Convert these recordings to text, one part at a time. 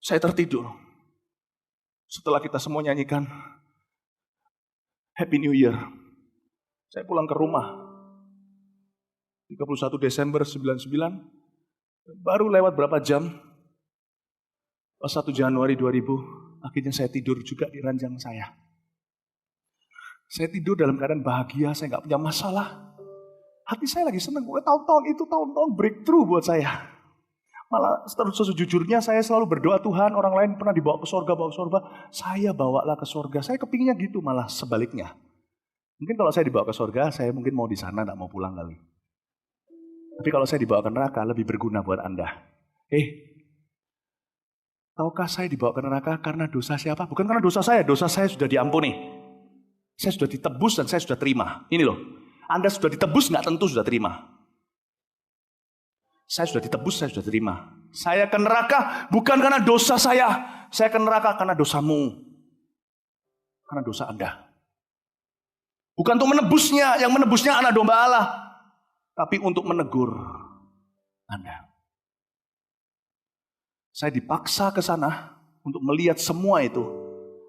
Saya tertidur. Setelah kita semua nyanyikan Happy New Year, saya pulang ke rumah. 31 Desember 99, baru lewat berapa jam, pas 1 Januari 2000, akhirnya saya tidur juga di ranjang saya. Saya tidur dalam keadaan bahagia, saya gak punya masalah. Hati saya lagi senang, tahun-tahun itu tahun-tahun breakthrough buat saya. Malah sejujurnya saya selalu berdoa, Tuhan, orang lain pernah dibawa ke sorga, saya bawalah ke sorga. Saya kepinginnya gitu, malah sebaliknya. Mungkin kalau saya dibawa ke sorga, saya mungkin mau di sana, gak mau pulang kali. Tapi kalau saya dibawa ke neraka, lebih berguna buat Anda. Tahukah saya dibawa ke neraka karena dosa siapa? Bukan karena dosa saya sudah diampuni. Saya sudah ditebus dan saya sudah terima. Ini loh, Anda sudah ditebus, gak tentu sudah terima. Saya sudah ditebus, saya sudah terima. Saya ke neraka bukan karena dosa saya ke neraka karena dosamu. Karena dosa Anda. Bukan untuk menebusnya, yang menebusnya anak domba Allah. Tapi untuk menegur Anda. Saya dipaksa ke sana untuk melihat semua itu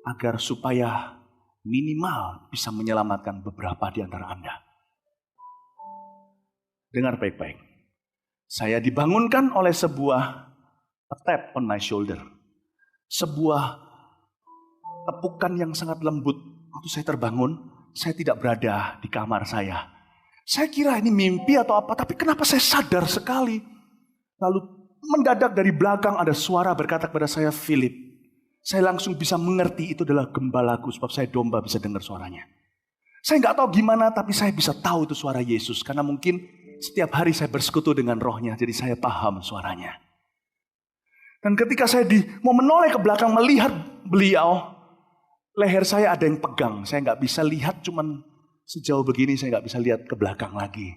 agar supaya minimal bisa menyelamatkan beberapa di antara Anda. Dengar baik-baik. Saya dibangunkan oleh sebuah tap on my shoulder. Sebuah tepukan yang sangat lembut. Waktu saya terbangun, saya tidak berada di kamar saya. Saya kira ini mimpi atau apa, tapi kenapa saya sadar sekali. Lalu mendadak dari belakang ada suara berkata kepada saya, Philip. Saya langsung bisa mengerti itu adalah gembalaku, sebab saya domba bisa dengar suaranya. Saya nggak tahu gimana, tapi saya bisa tahu itu suara Yesus. Karena mungkin setiap hari saya bersekutu dengan rohnya, jadi saya paham suaranya. Dan ketika saya mau menoleh ke belakang melihat beliau, leher saya ada yang pegang. Saya nggak bisa lihat, cuman sejauh begini saya nggak bisa lihat ke belakang lagi.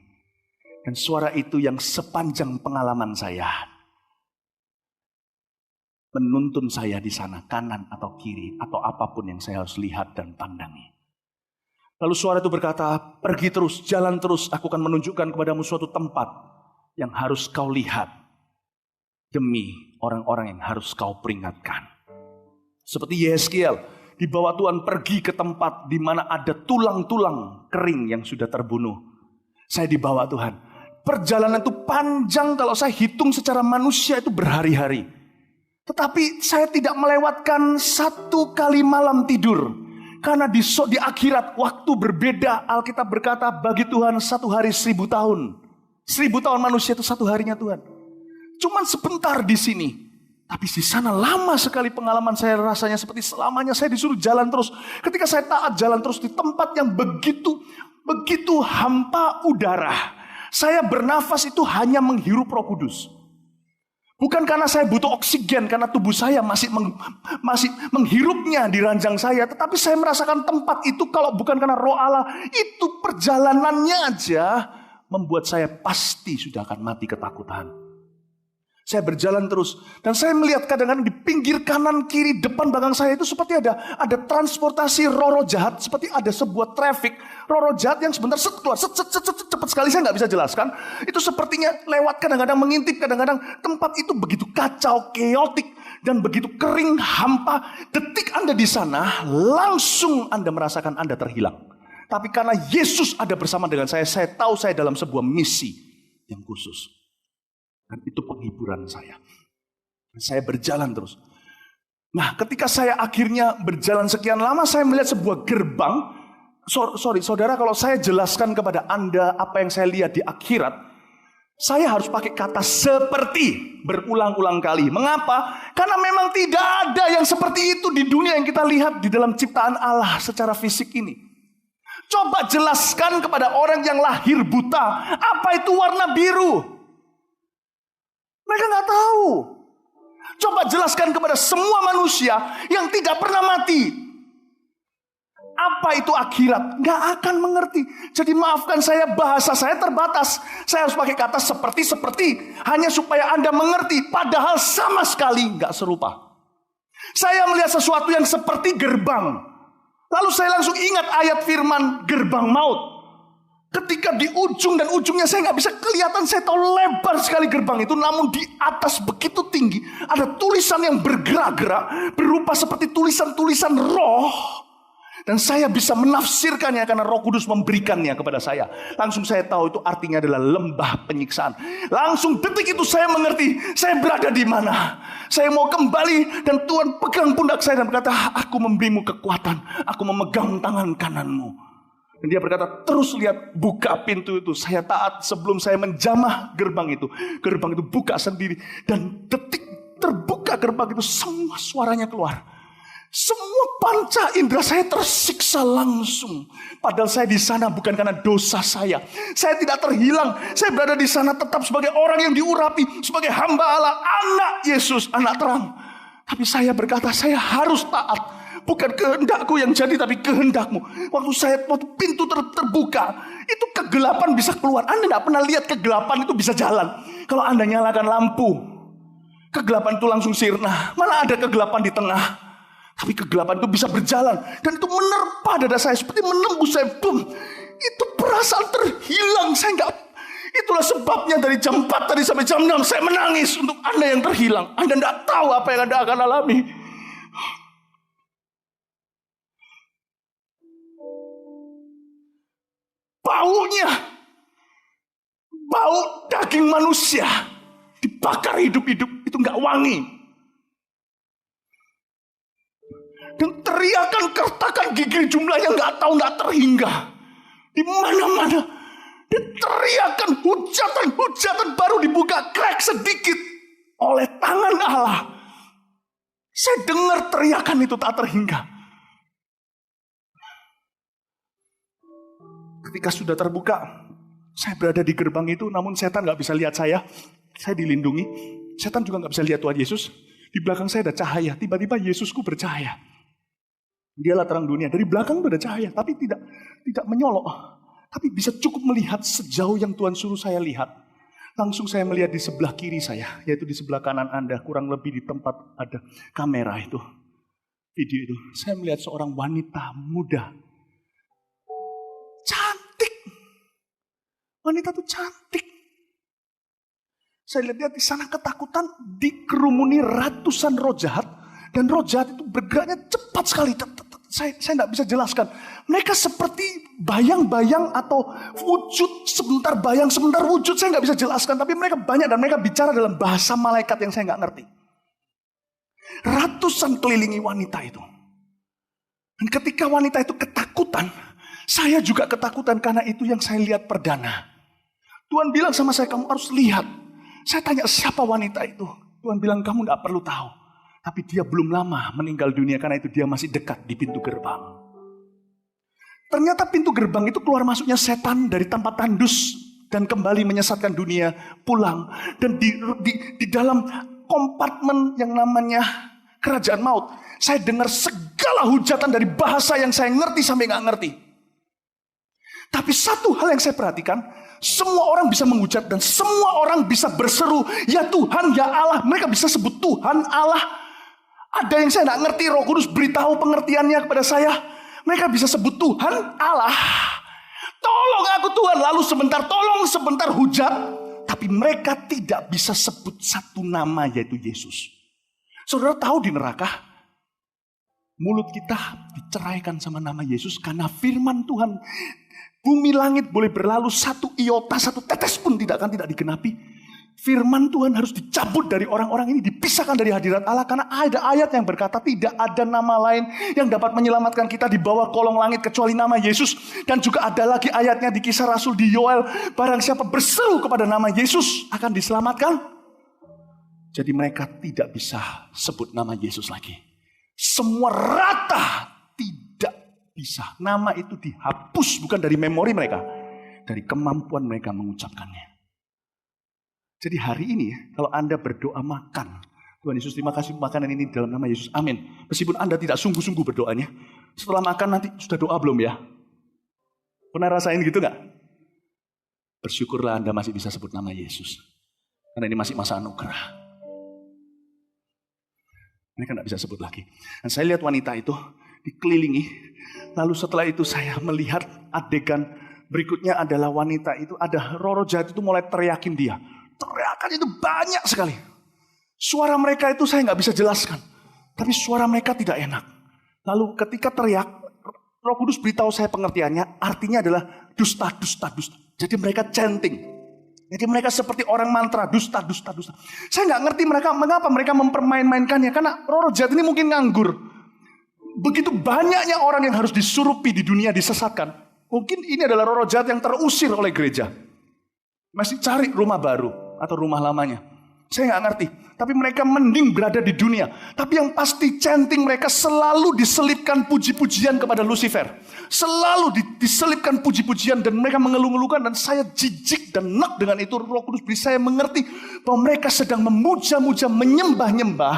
Dan suara itu yang sepanjang pengalaman saya menuntun saya di sana, kanan atau kiri, atau apapun yang saya harus lihat dan pandangi. Lalu suara itu berkata, pergi terus, jalan terus, aku akan menunjukkan kepadamu suatu tempat yang harus kau lihat. Demi orang-orang yang harus kau peringatkan. Seperti Yeskiel, dibawa Tuhan pergi ke tempat di mana ada tulang-tulang kering yang sudah terbunuh. Saya dibawa Tuhan. Perjalanan itu panjang, kalau saya hitung secara manusia itu berhari-hari. Tetapi saya tidak melewatkan 1 kali malam tidur. Karena di akhirat waktu berbeda. Alkitab berkata bagi Tuhan 1 hari 1000 tahun. 1000 tahun manusia itu 1 harinya Tuhan. Cuman sebentar di sini. Tapi di sana lama sekali pengalaman saya, rasanya seperti selamanya saya disuruh jalan terus. Ketika saya taat jalan terus di tempat yang begitu hampa udara. Saya bernafas itu hanya menghirup Roh Kudus. Bukan karena saya butuh oksigen, karena tubuh saya masih menghirupnya di ranjang saya. Tetapi saya merasakan tempat itu kalau bukan karena Roh Allah, itu perjalanannya aja membuat saya pasti sudah akan mati ketakutan. Saya berjalan terus dan saya melihat kadang-kadang di pinggir kanan, kiri, depan, belakang saya itu seperti ada transportasi roh-roh jahat, seperti ada sebuah traffic roh-roh jahat yang sebentar keluar, cepat sekali saya nggak bisa jelaskan. Itu sepertinya lewat, kadang-kadang mengintip, kadang-kadang tempat itu begitu kacau, keotik dan begitu kering, hampa. Detik Anda di sana, langsung Anda merasakan Anda terhilang. Tapi karena Yesus ada bersama dengan saya tahu saya dalam sebuah misi yang khusus. Dan itu penghiburan saya. Saya berjalan terus. Nah, ketika saya akhirnya berjalan sekian lama, saya melihat sebuah gerbang. Saudara, kalau saya jelaskan kepada Anda apa yang saya lihat di akhirat, saya harus pakai kata seperti berulang-ulang kali. Mengapa? Karena memang tidak ada yang seperti itu di dunia yang kita lihat di dalam ciptaan Allah secara fisik ini. Coba jelaskan kepada orang yang lahir buta, apa itu warna biru? Mereka nggak tahu. Coba jelaskan kepada semua manusia yang tidak pernah mati, apa itu akhirat? Nggak akan mengerti. Jadi maafkan saya, bahasa saya terbatas. Saya harus pakai kata seperti hanya supaya Anda mengerti. Padahal sama sekali nggak serupa. Saya melihat sesuatu yang seperti gerbang. Lalu saya langsung ingat ayat firman gerbang maut. Ketika di ujung dan ujungnya saya nggak bisa kelihatan, saya tahu lebar sekali gerbang itu, namun di atas begitu tinggi ada tulisan yang bergerak-gerak, berupa seperti tulisan-tulisan roh. Dan saya bisa menafsirkannya karena Roh Kudus memberikannya kepada saya. Langsung saya tahu itu artinya adalah lembah penyiksaan. Langsung detik itu saya mengerti saya berada di mana. Saya mau kembali dan Tuhan pegang pundak saya dan berkata, aku memberimu kekuatan, aku memegang tangan kananmu. Dan dia berkata, terus lihat, buka pintu itu. Saya taat sebelum saya menjamah gerbang itu. Gerbang itu buka sendiri. Dan detik terbuka gerbang itu, semua suaranya keluar. Semua panca indera saya tersiksa langsung. Padahal saya di sana bukan karena dosa saya. Saya tidak terhilang. Saya berada di sana tetap sebagai orang yang diurapi. Sebagai hamba Allah, anak Yesus, anak terang. Tapi saya berkata, saya harus taat. Bukan kehendakku yang jadi, tapi kehendakmu. Waktu pintu terbuka, itu kegelapan bisa keluar. Anda tidak pernah lihat kegelapan itu bisa jalan. Kalau Anda nyalakan lampu, kegelapan itu langsung sirna. Mana ada kegelapan di tengah. Tapi kegelapan itu bisa berjalan. Dan itu menerpa dada saya. Seperti menembus saya. Boom. Itu perasaan terhilang. Saya enggak. Itulah sebabnya dari jam 4 tadi sampai jam 6. Saya menangis untuk Anda yang terhilang. Anda tidak tahu apa yang Anda akan alami. Baunya. Bau daging manusia. Dibakar hidup-hidup. Itu enggak wangi. Dan teriakan, kertakan gigi jumlahnya nggak terhingga. Di mana-mana. Dan teriakan, hujatan baru dibuka crack sedikit oleh tangan Allah. Saya dengar teriakan itu tak terhingga. Ketika sudah terbuka, saya berada di gerbang itu, namun setan nggak bisa lihat saya. Saya dilindungi. Setan juga nggak bisa lihat Tuhan Yesus. Di belakang saya ada cahaya. Tiba-tiba Yesusku bercahaya. Dialah terang dunia. Dari belakang itu ada cahaya, tapi tidak menyolok. Tapi bisa cukup melihat sejauh yang Tuhan suruh saya lihat. Langsung saya melihat di sebelah kiri saya, yaitu di sebelah kanan Anda, kurang lebih di tempat ada kamera itu. Video itu. Saya melihat seorang wanita muda. Cantik. Wanita itu cantik. Saya lihat di sana ketakutan, dikerumuni ratusan roh jahat. Dan roh jahat itu bergeraknya cepat sekali. Saya tidak bisa jelaskan. Mereka seperti bayang-bayang atau wujud. Sebentar bayang, sebentar wujud. Saya nggak bisa jelaskan. Tapi mereka banyak dan mereka bicara dalam bahasa malaikat yang saya nggak ngerti. Ratusan kelilingi wanita itu. Dan ketika wanita itu ketakutan, saya juga ketakutan karena itu yang saya lihat perdana. Tuhan bilang sama saya, kamu harus lihat. Saya tanya, siapa wanita itu? Tuhan bilang, kamu nggak perlu tahu. Tapi dia belum lama meninggal dunia karena itu dia masih dekat di pintu gerbang. Ternyata pintu gerbang itu keluar masuknya setan dari tempat tandus dan kembali menyesatkan dunia pulang. Dan di dalam kompartemen yang namanya kerajaan maut, saya dengar segala hujatan dari bahasa yang saya ngerti sampai nggak ngerti. Tapi satu hal yang saya perhatikan, semua orang bisa menghujat dan semua orang bisa berseru, ya Tuhan, ya Allah. Mereka bisa sebut Tuhan, Allah. Ada yang saya tidak ngerti, Roh Kudus beritahu pengertiannya kepada saya. Mereka bisa sebut Tuhan, Allah. Tolong aku Tuhan. Lalu tolong sebentar hujat. Tapi mereka tidak bisa sebut satu nama, yaitu Yesus. Saudara tahu di neraka, mulut kita diceraikan sama nama Yesus karena firman Tuhan. Bumi langit boleh berlalu, satu iota, satu tetes pun tidak digenapi. Firman Tuhan harus dicabut dari orang-orang ini, dipisahkan dari hadirat Allah. Karena ada ayat yang berkata tidak ada nama lain yang dapat menyelamatkan kita di bawah kolong langit kecuali nama Yesus. Dan juga ada lagi ayatnya di Kisah Rasul di Yoel, barang siapa berseru kepada nama Yesus akan diselamatkan. Jadi mereka tidak bisa sebut nama Yesus lagi. Semua rata tidak bisa. Nama itu dihapus bukan dari memori mereka, dari kemampuan mereka mengucapkannya. Jadi hari ini kalau Anda berdoa makan, Tuhan Yesus terima kasih makanan ini dalam nama Yesus, amin. Meskipun Anda tidak sungguh-sungguh berdoanya, setelah makan nanti sudah doa belum ya? Pernah rasain gitu gak? Bersyukurlah Anda masih bisa sebut nama Yesus. Karena ini masih masa anugerah. Mereka tidak bisa sebut lagi. Dan saya lihat wanita itu dikelilingi. Lalu setelah itu saya melihat adegan Berikutnya adalah wanita itu, ada roh jahat itu mulai teriakin dia. Teriakan itu banyak sekali. Suara mereka itu saya nggak bisa jelaskan. Tapi suara mereka tidak enak. Lalu ketika teriak, Roh Kudus beritahu saya pengertiannya, artinya adalah dusta, dusta, dusta. Jadi mereka chanting. Jadi mereka seperti orang mantra, dusta, dusta, dusta. Saya nggak ngerti mereka mengapa mereka mempermain-mainkannya. Karena roh jahat ini mungkin nganggur. Begitu banyaknya orang yang harus disurupi di dunia, disesatkan. Mungkin ini adalah roh jahat yang terusir oleh gereja. Masih cari rumah baru atau rumah lamanya. Saya nggak ngerti. Tapi mereka mending berada di dunia. Tapi yang pasti chanting mereka selalu diselipkan puji-pujian kepada Lucifer. Selalu diselipkan puji-pujian dan mereka mengeluh-ngeluhkan. Dan saya jijik dan nek dengan itu. Roh Kudus beri saya mengerti bahwa mereka sedang memuja-muja, menyembah-nyembah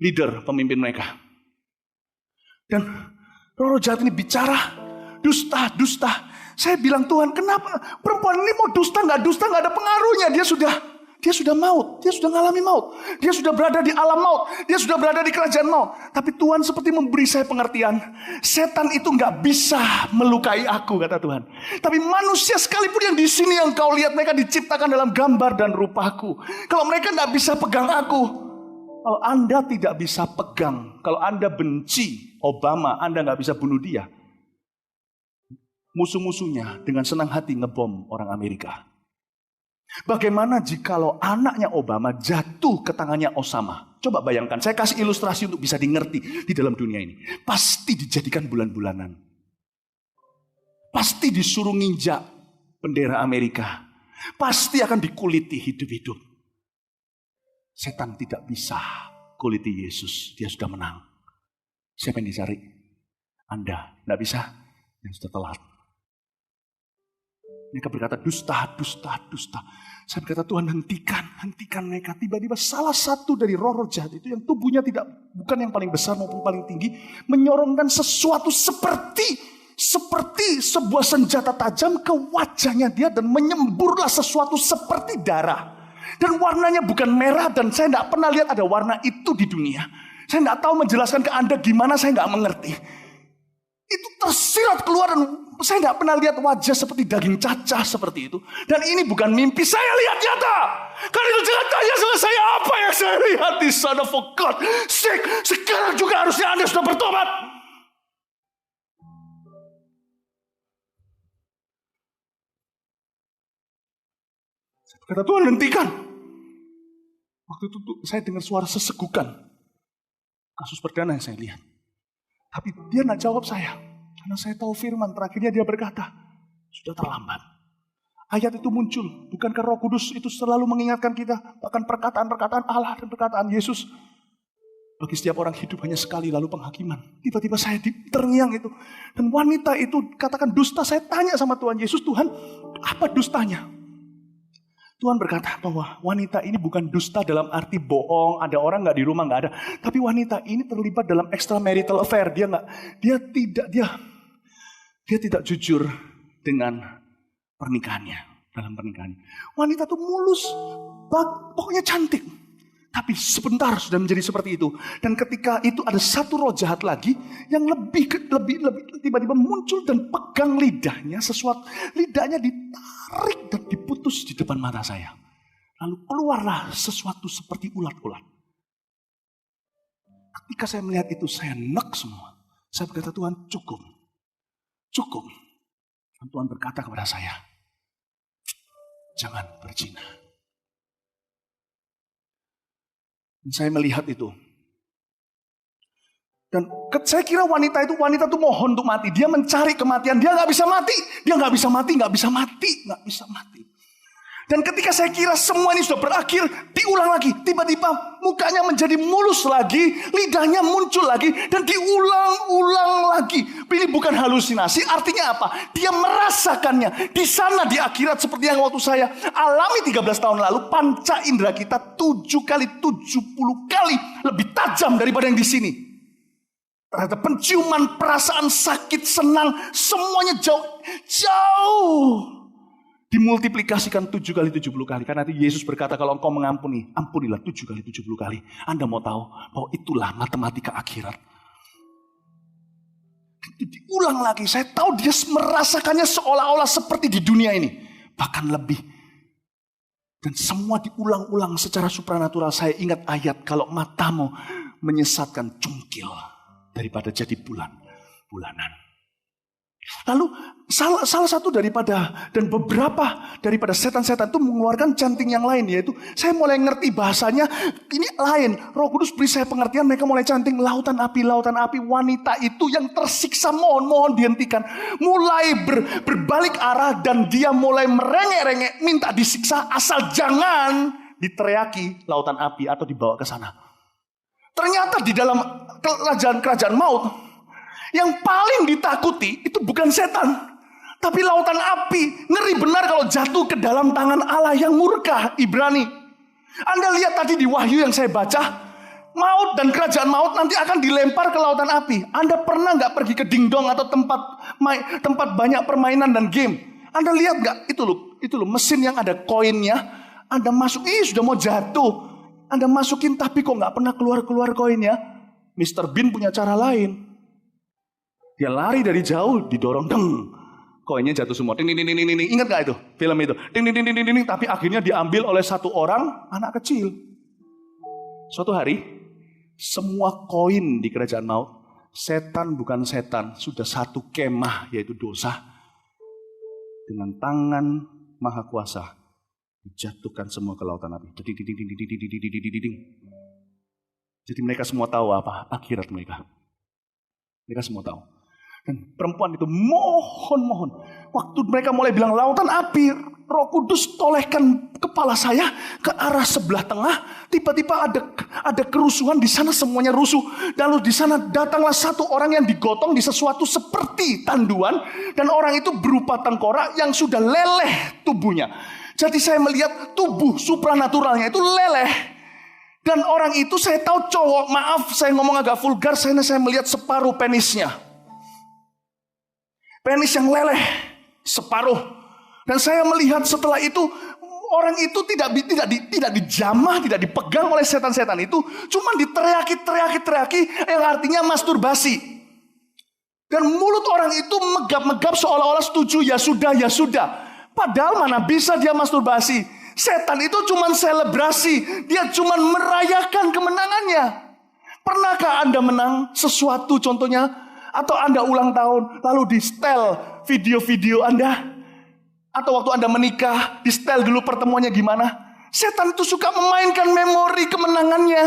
leader, pemimpin mereka. Dan roh jahat ini bicara, dusta, dusta. Saya bilang, Tuhan, kenapa perempuan ini mau dusta, nggak ada pengaruhnya. Dia sudah maut, dia sudah mengalami maut. Dia sudah berada di alam maut, dia sudah berada di kerajaan maut. Tapi Tuhan seperti memberi saya pengertian. Setan itu nggak bisa melukai aku, kata Tuhan. Tapi manusia sekalipun yang di sini yang kau lihat, mereka diciptakan dalam gambar dan rupaku. Kalau mereka nggak bisa pegang aku, kalau Anda tidak bisa pegang, kalau Anda benci Obama, Anda nggak bisa bunuh dia. Musuh-musuhnya dengan senang hati ngebom orang Amerika. Bagaimana jikalau anaknya Obama jatuh ke tangannya Osama? Coba bayangkan, saya kasih ilustrasi untuk bisa dimengerti di dalam dunia ini. Pasti dijadikan bulan-bulanan. Pasti disuruh nginjak bendera Amerika. Pasti akan dikuliti hidup-hidup. Setan tidak bisa kuliti Yesus, dia sudah menang. Siapa yang dicari? Anda, tidak bisa, yang sudah telat. Mereka berkata dusta, dusta, dusta. Saya berkata Tuhan hentikan mereka. Tiba-tiba salah satu dari roh-roh jahat itu yang tubuhnya bukan yang paling besar maupun paling tinggi, menyorongkan sesuatu seperti sebuah senjata tajam ke wajahnya dia dan menyemburlah sesuatu seperti darah. Dan warnanya bukan merah dan saya tidak pernah lihat ada warna itu di dunia. Saya tidak tahu menjelaskan ke Anda gimana, saya tidak mengerti. Itu tersirat keluar dan saya tidak pernah lihat wajah seperti daging cacah seperti itu. Dan ini bukan mimpi, saya lihat nyata. Karena itu jangan tanya sama saya apa yang saya lihat di sana. For God sake, sekarang juga harusnya Anda sudah bertobat. Kata Tuhan hentikan. Waktu itu saya dengar suara sesegukan. Kasus perdana yang saya lihat. Tapi dia tidak jawab saya. Karena saya tahu firman terakhirnya dia berkata, sudah terlambat. Ayat itu muncul. Bukankah Roh Kudus itu selalu mengingatkan kita. Bahkan perkataan-perkataan Allah dan perkataan Yesus. Bagi setiap orang hidup hanya sekali lalu penghakiman. Tiba-tiba saya terngiang itu. Dan wanita itu katakan dusta. Saya tanya sama Tuhan Yesus, Tuhan apa dustanya? Tuhan berkata bahwa wanita ini bukan dusta dalam arti bohong, ada orang nggak di rumah nggak ada. Tapi wanita ini terlibat dalam extramarital affair. Dia tidak jujur dengan pernikahannya, dalam pernikahannya. Wanita itu mulus, pokoknya cantik. Tapi sebentar sudah menjadi seperti itu. Dan ketika itu ada satu roh jahat lagi yang lebih tiba-tiba muncul dan pegang lidahnya, lidahnya ditarik dan diputus di depan mata saya. Lalu keluarlah sesuatu seperti ulat-ulat. Ketika saya melihat itu saya nek semua. Saya berkata Tuhan cukup. Dan Tuhan berkata kepada saya, jangan berzina. Dan saya melihat itu. Dan saya kira wanita itu mohon untuk mati. Dia mencari kematian. Dia nggak bisa mati. Dan ketika saya kira semua ini sudah berakhir, diulang lagi. Tiba-tiba mukanya menjadi mulus lagi, lidahnya muncul lagi, dan diulang-ulang lagi. Ini bukan halusinasi, artinya apa? Dia merasakannya. Di sana di akhirat seperti yang waktu saya alami 13 tahun lalu, panca indera kita 7 kali 70 kali lebih tajam daripada yang di sini. Terhadap penciuman, perasaan sakit, senang, semuanya jauh. Dimultiplikasikan 7 kali 70 kali. Karena itu Yesus berkata kalau engkau mengampuni, ampunilah 7 kali 70 kali. Anda mau tahu bahwa itulah matematika akhirat. Diulang lagi, saya tahu dia merasakannya seolah-olah seperti di dunia ini. Bahkan lebih. Dan semua diulang-ulang secara supranatural. Saya ingat ayat, kalau matamu menyesatkan, cungkil daripada jadi bulanan. Lalu salah satu daripada dan beberapa daripada setan-setan itu mengeluarkan canting yang lain, yaitu saya mulai ngerti bahasanya ini lain. Roh Kudus beri saya pengertian, mereka mulai canting lautan api, wanita itu yang tersiksa, mohon dihentikan. Mulai berbalik arah dan dia mulai merengek-rengek minta disiksa asal jangan diteriaki lautan api atau dibawa ke sana. Ternyata di dalam kerajaan maut yang paling ditakuti itu bukan setan, tapi lautan api. Ngeri benar kalau jatuh ke dalam tangan Allah yang murka, Ibrani. Anda lihat tadi di Wahyu yang saya baca, maut dan kerajaan maut nanti akan dilempar ke lautan api. Anda pernah gak pergi ke dingdong atau tempat banyak permainan dan game? Anda lihat gak? Itu loh mesin yang ada koinnya. Anda masuk, sudah mau jatuh. Anda masukin tapi kok gak pernah keluar koinnya. Mr. Bean punya cara lain. Dia lari dari jauh, didorong, deng. Koinnya jatuh semua. Ding. Ingat gak itu film itu? Ding. Tapi akhirnya diambil oleh satu orang, anak kecil. Suatu hari, semua koin di kerajaan maut, setan bukan setan, sudah satu kemah, yaitu dosa. Dengan tangan maha kuasa, dijatuhkan semua ke lautan api. Jadi mereka semua tahu apa akhirat mereka. Mereka semua tahu. Dan perempuan itu mohon. Waktu mereka mulai bilang lautan api, Roh Kudus tolehkan kepala saya ke arah sebelah tengah. Tiba-tiba ada kerusuhan di sana, semuanya rusuh. Lalu di sana datanglah satu orang yang digotong di sesuatu seperti tanduan, dan orang itu berupa tengkorak yang sudah leleh tubuhnya. Jadi saya melihat tubuh supranaturalnya itu leleh. Dan orang itu saya tahu cowok, maaf saya ngomong agak vulgar, saya melihat separuh penisnya. Penis yang leleh, separuh. Dan saya melihat setelah itu, orang itu tidak dijamah, tidak dipegang oleh setan-setan itu. Cuma diteriaki, yang artinya masturbasi. Dan mulut orang itu megap-megap seolah-olah setuju, ya sudah. Padahal mana bisa dia masturbasi. Setan itu cuma selebrasi. Dia cuma merayakan kemenangannya. Pernahkah Anda menang sesuatu contohnya? Atau Anda ulang tahun, lalu di-setel video-video Anda? Atau waktu Anda menikah, di-setel dulu pertemuannya gimana? Setan itu suka memainkan memori kemenangannya.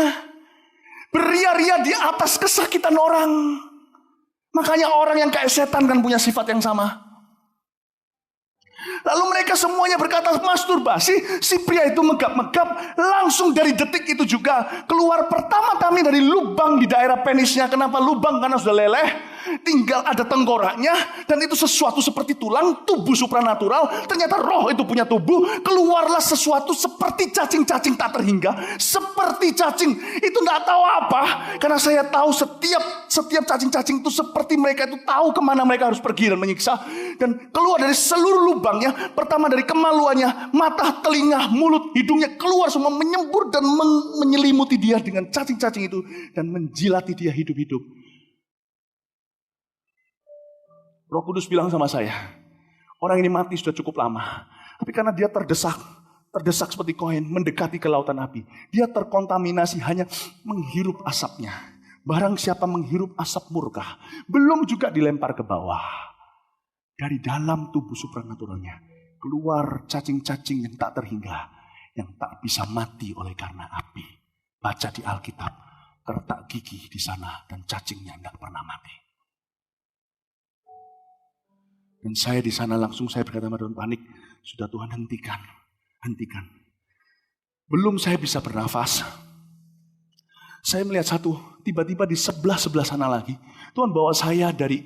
Beria-ria di atas kesakitan orang. Makanya orang yang kayak setan kan punya sifat yang sama. Lalu mereka semuanya berkata masturbasi. Si pria itu megap-megap. Langsung dari detik itu juga keluar pertama-tama dari lubang di daerah penisnya. Kenapa lubang? Karena sudah leleh. Tinggal ada tengkoraknya. Dan itu sesuatu seperti tulang, tubuh supranatural. Ternyata roh itu punya tubuh. Keluarlah sesuatu seperti cacing-cacing tak terhingga. Seperti cacing. Itu gak tahu apa. Karena saya tahu setiap cacing-cacing itu seperti mereka itu tahu kemana mereka harus pergi dan menyiksa. Dan keluar dari seluruh lubangnya. Pertama dari kemaluannya, mata, telinga, mulut, hidungnya keluar semua, menyembur dan menyelimuti dia dengan cacing-cacing itu. Dan menjilati dia hidup-hidup. Roh Kudus bilang sama saya, orang ini mati sudah cukup lama. Tapi karena dia terdesak seperti koin, mendekati ke lautan api. Dia terkontaminasi hanya menghirup asapnya. Barang siapa menghirup asap murka, belum juga dilempar ke bawah. Dari dalam tubuh supranaturalnya, keluar cacing-cacing yang tak terhingga, yang tak bisa mati oleh karena api. Baca di Alkitab, terletak gigi di sana dan cacingnya tidak pernah mati. Dan saya di sana langsung saya berkata sama Tuhan, panik. Sudah Tuhan, hentikan. Belum saya bisa bernafas. Saya melihat satu, tiba-tiba di sebelah sana lagi. Tuhan bawa saya dari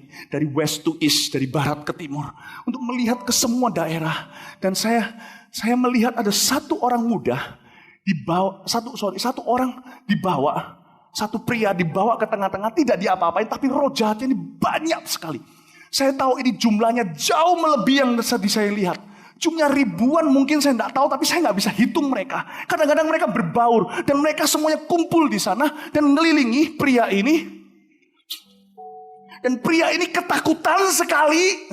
west to east, dari barat ke timur. Untuk melihat ke semua daerah. Dan saya melihat ada satu orang muda. Satu orang dibawa. Satu pria dibawa ke tengah-tengah, tidak diapa-apain. Tapi roh jahatnya ini banyak sekali. Saya tahu ini jumlahnya jauh melebihi yang tadi saya lihat. Jumlah ribuan mungkin saya tidak tahu, tapi saya nggak bisa hitung mereka. Kadang-kadang mereka berbaur dan mereka semuanya kumpul di sana dan mengelilingi pria ini. Dan pria ini ketakutan sekali.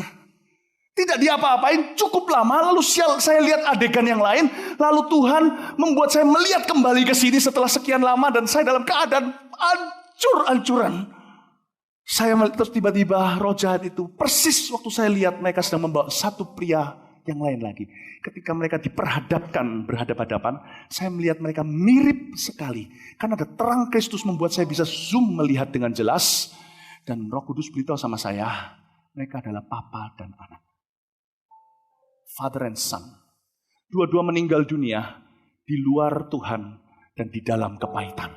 Tidak diapa-apain, cukup lama. Lalu saya lihat adegan yang lain. Lalu Tuhan membuat saya melihat kembali ke sini setelah sekian lama. Dan saya dalam keadaan hancur-hancuran. Saya melihat terus tiba-tiba roh jahat itu. Persis waktu saya lihat mereka sedang membawa satu pria yang lain lagi. Ketika mereka diperhadapkan berhadapan-hadapan, saya melihat mereka mirip sekali. Karena ada terang Kristus membuat saya bisa zoom melihat dengan jelas. Dan Roh Kudus beritahu sama saya, mereka adalah papa dan anak. Father and son. Dua-dua meninggal dunia di luar Tuhan dan di dalam kepahitan,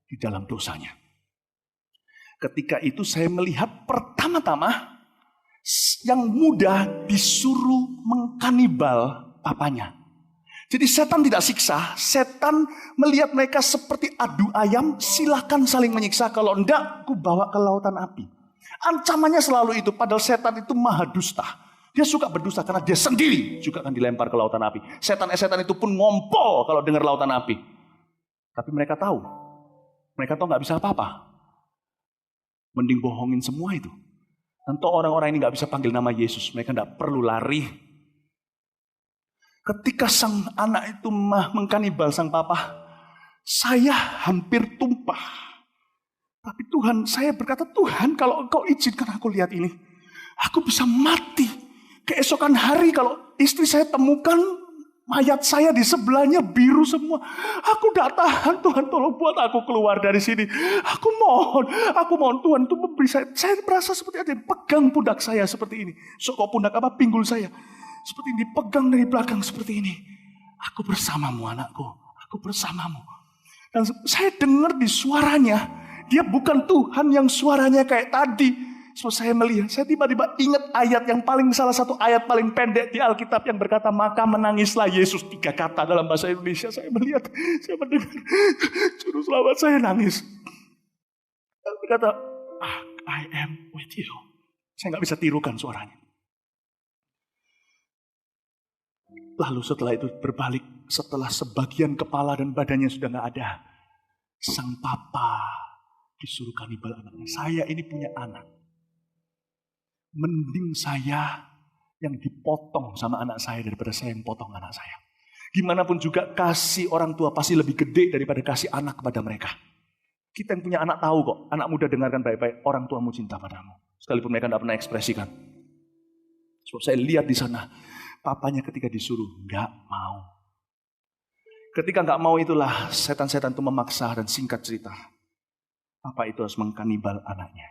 di dalam dosanya. Ketika itu saya melihat pertama-tama yang muda disuruh mengkanibal papanya. Jadi setan tidak siksa, setan melihat mereka seperti adu ayam, silakan saling menyiksa, kalau enggak aku bawa ke lautan api. Ancamannya selalu itu, padahal setan itu maha dusta. Dia suka berdusta karena dia sendiri juga akan dilempar ke lautan api. Setan-setan itu pun ngompol kalau dengar lautan api. Tapi mereka tahu nggak bisa apa-apa. Mending bohongin semua itu. Tentu orang-orang ini nggak bisa panggil nama Yesus, mereka nggak perlu lari. Ketika sang anak itu mengkanibal sang papa, saya hampir tumpah. Tapi Tuhan, saya berkata, Tuhan kalau Engkau izinkan aku lihat ini, aku bisa mati. Keesokan hari kalau istri saya temukan mayat saya di sebelahnya biru semua. Aku tidak tahan, Tuhan tolong buat aku keluar dari sini. Aku mohon Tuhan untuk memberi saya. Saya merasa seperti ada yang pegang pundak saya seperti ini. Kok pundak apa? Pinggul saya. Seperti ini, dipegang dari belakang seperti ini. Aku bersamamu anakku, aku bersamamu. Dan saya dengar di suaranya, dia bukan Tuhan yang suaranya kayak tadi. So, saya melihat, saya tiba-tiba ingat ayat yang salah satu ayat paling pendek di Alkitab yang berkata, maka menangislah Yesus. 3 kata dalam bahasa Indonesia. Saya melihat, saya mendengar, juru selamat saya nangis. Dia berkata, I am with you. Saya nggak bisa tirukan suaranya. Lalu setelah itu berbalik, setelah sebagian kepala dan badannya sudah nggak ada, sang papa disuruh kanibal anaknya. Saya ini punya anak. Mending saya yang dipotong sama anak saya daripada saya yang potong anak saya. Gimana pun juga kasih orang tua pasti lebih gede daripada kasih anak kepada mereka. Kita yang punya anak tahu kok. Anak muda dengarkan baik-baik, orang tuamu cinta padamu. Sekalipun mereka tidak pernah ekspresikan. So, saya lihat di sana, papanya ketika disuruh nggak mau. Ketika nggak mau itulah setan-setan itu memaksa, dan singkat cerita, papa itu harus mengkanibal anaknya.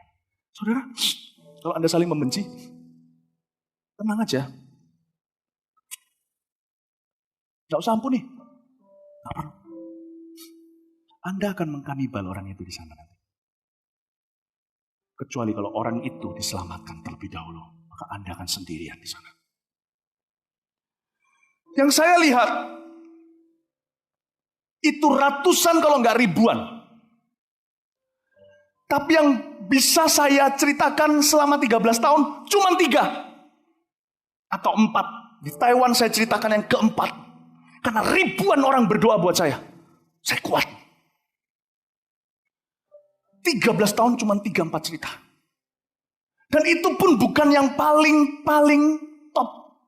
Saudara, kalau Anda saling membenci, tenang aja. Nggak usah ampuni. Nggak perlu. Anda akan mengkanibal orang itu di sana nanti. Kecuali kalau orang itu diselamatkan terlebih dahulu, maka Anda akan sendirian di sana. Yang saya lihat, itu ratusan kalau nggak ribuan. Tapi yang bisa saya ceritakan selama 13 tahun, cuma 3 atau 4. Di Taiwan saya ceritakan yang keempat. Karena ribuan orang berdoa buat saya. Saya kuat. 13 tahun cuma 3-4 cerita. Dan itu pun bukan yang paling top.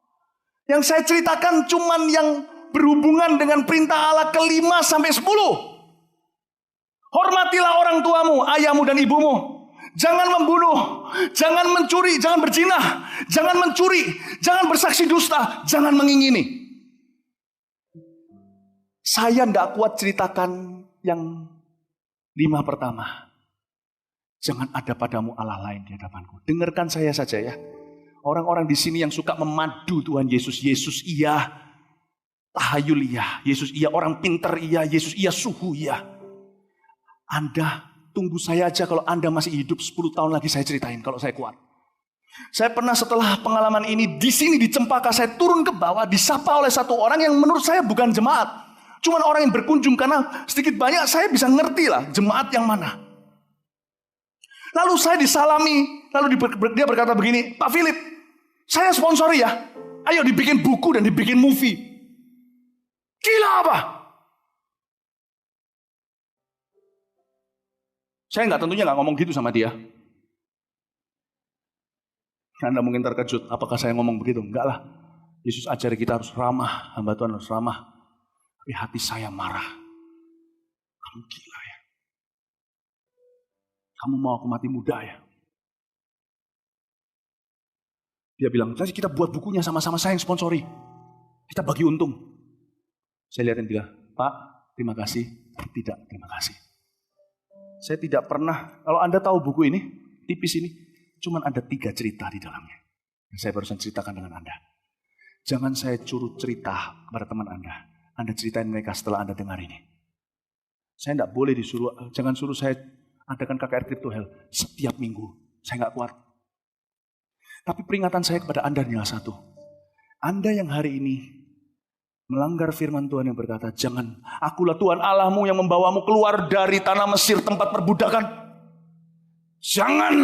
Yang saya ceritakan cuma yang berhubungan dengan perintah Allah ke-5 sampai 10. Hormatilah orang tuamu, ayahmu dan ibumu. Jangan membunuh, jangan mencuri, jangan berzina, jangan mencuri, jangan bersaksi dusta, jangan mengingini. Saya tidak kuat ceritakan yang 5 pertama. Jangan ada padamu Allah lain di hadapanku. Dengarkan saya saja ya. Orang-orang di sini yang suka memadu Tuhan Yesus. Yesus iya, tahayul iya. Yesus iya, orang pintar iya. Yesus iya, suhu iya. Anda tunggu saya aja, kalau Anda masih hidup 10 tahun lagi saya ceritain kalau saya kuat. Saya pernah setelah pengalaman ini di sini di Cempaka, saya turun ke bawah disapa oleh satu orang yang menurut saya bukan jemaat. Cuman orang yang berkunjung, karena sedikit banyak saya bisa ngerti lah jemaat yang mana. Lalu saya disalami, lalu dia berkata begini, Pak Philip, saya sponsori ya, ayo dibikin buku dan dibikin movie. Gila apa? Saya tentunya nggak ngomong gitu sama dia. Anda mungkin terkejut, apakah saya ngomong begitu? Enggak lah. Yesus ajari kita harus ramah, hamba Tuhan harus ramah. Tapi hati saya marah. Kamu gila ya? Kamu mau aku mati muda ya? Dia bilang, kita buat bukunya sama-sama, saya yang sponsori. Kita bagi untung. Saya lihatin dia, Pak, terima kasih. Tidak, terima kasih. Saya tidak pernah, kalau Anda tahu buku ini, tipis ini, cuman ada 3 cerita di dalamnya. Yang saya barusan ceritakan dengan Anda. Jangan saya suruh cerita kepada teman Anda. Anda ceritain mereka setelah Anda dengar ini. Saya tidak boleh disuruh, jangan suruh saya adakan KKR Crypto Hell setiap minggu. Saya nggak kuat. Tapi peringatan saya kepada Anda adalah satu. Anda yang hari ini melanggar firman Tuhan yang berkata, jangan, akulah Tuhan Allahmu yang membawamu keluar dari tanah Mesir tempat perbudakan. Jangan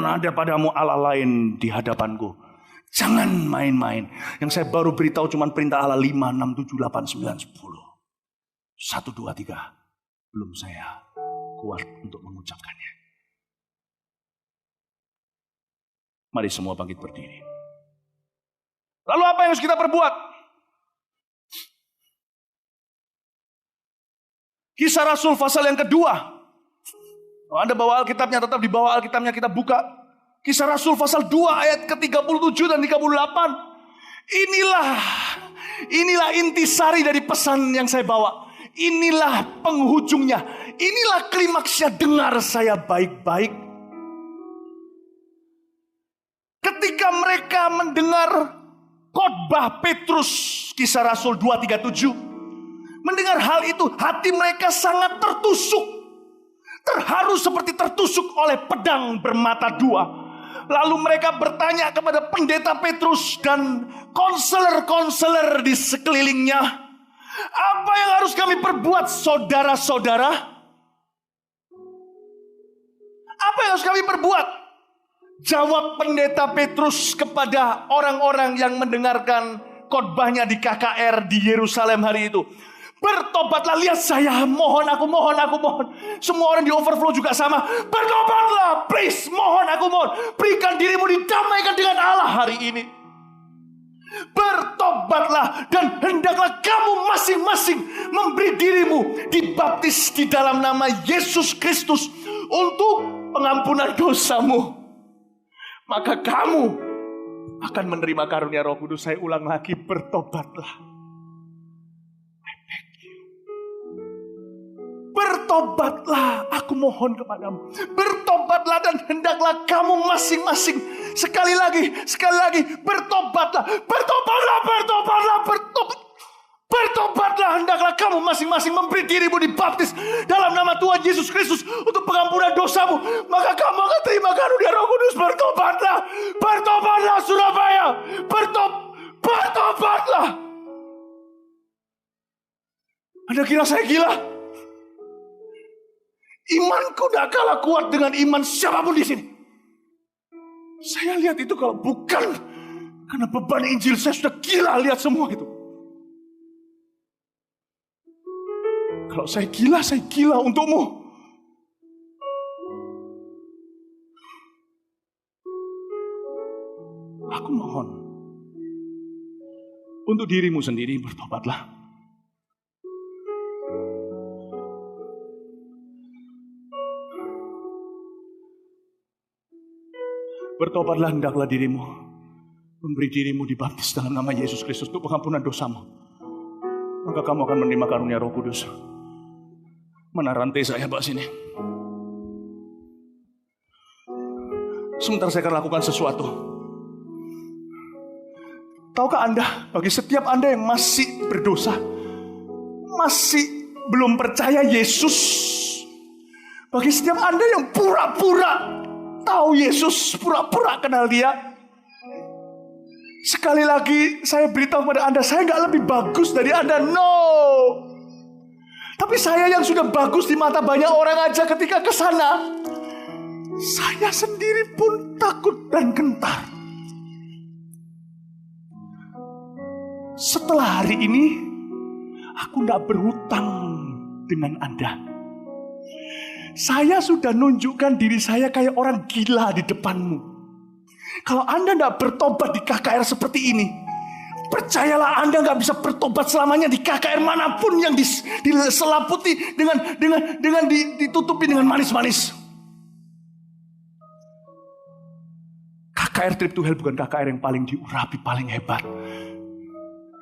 ada padamu Allah lain di hadapanku. Jangan main-main. Yang saya baru beritahu cuma perintah Allah 5, 6, 7, 8, 9, 10. 1, 2, 3. Belum saya kuat untuk mengucapkannya. Mari semua bangkit berdiri. Lalu apa yang harus kita perbuat? Kisah Rasul pasal yang kedua. Kalau Anda bawa Alkitabnya, tetap di bawah Alkitabnya kita buka. Kisah Rasul pasal 2 ayat ke-37 dan 38. Inilah intisari dari pesan yang saya bawa. Inilah penghujungnya. Inilah klimaksnya, dengar saya baik-baik. Ketika mereka mendengar khotbah Petrus, Kisah Rasul 2:37, mendengar hal itu, hati mereka sangat tertusuk. Terharu seperti tertusuk oleh pedang bermata 2. Lalu mereka bertanya kepada pendeta Petrus dan konselor-konselor di sekelilingnya, apa yang harus kami perbuat, saudara-saudara? Apa yang harus kami perbuat? Jawab pendeta Petrus kepada orang-orang yang mendengarkan khotbahnya di KKR di Yerusalem hari itu. Bertobatlah, lihat saya, mohon, aku mohon. Semua orang di overflow juga sama. Bertobatlah, please, mohon, aku mohon. Berikan dirimu didamaikan dengan Allah hari ini. Bertobatlah dan hendaklah kamu masing-masing memberi dirimu dibaptis di dalam nama Yesus Kristus untuk pengampunan dosamu. Maka kamu akan menerima karunia Roh Kudus. Saya ulang lagi, bertobatlah. Bertobatlah, aku mohon kepadamu. Bertobatlah dan hendaklah kamu masing-masing. Sekali lagi, bertobatlah. Bertobatlah, hendaklah kamu masing-masing memberi dirimu dibaptis dalam nama Tuhan Yesus Kristus untuk pengampunan dosamu. Maka kamu akan terima karunia Roh Kudus. Bertobatlah Surabaya. Bertobatlah. Anda kira saya gila? Imanku tidak kalah kuat dengan iman siapapun di sini. Saya lihat itu kalau bukan karena beban Injil, saya sudah gila lihat semua itu. Kalau saya gila untukmu. Aku mohon, untuk dirimu sendiri bertobatlah. Bertobatlah, hendaklah dirimu memberi dirimu dibaptis dalam nama Yesus Kristus untuk pengampunan dosamu. Maka kamu akan menerima karunia Roh Kudus. Mana rantai saya, Pak, sini? Sebentar saya akan lakukan sesuatu. Tahukah Anda, bagi setiap Anda yang masih berdosa, masih belum percaya Yesus, bagi setiap Anda yang pura-pura tahu Yesus, pura-pura kenal Dia, sekali lagi saya beritahu kepada Anda, saya nggak lebih bagus dari Anda, no. Tapi saya yang sudah bagus di mata banyak orang aja ketika ke sana, saya sendiri pun takut dan gentar. Setelah hari ini, aku nggak berhutang dengan Anda. Saya sudah nunjukkan diri saya kayak orang gila di depanmu. Kalau Anda tidak bertobat di KKR seperti ini, percayalah Anda nggak bisa bertobat selamanya di KKR manapun yang diselaputi dengan ditutupi dengan manis-manis. KKR Trip to Hell bukan KKR yang paling diurapi, paling hebat.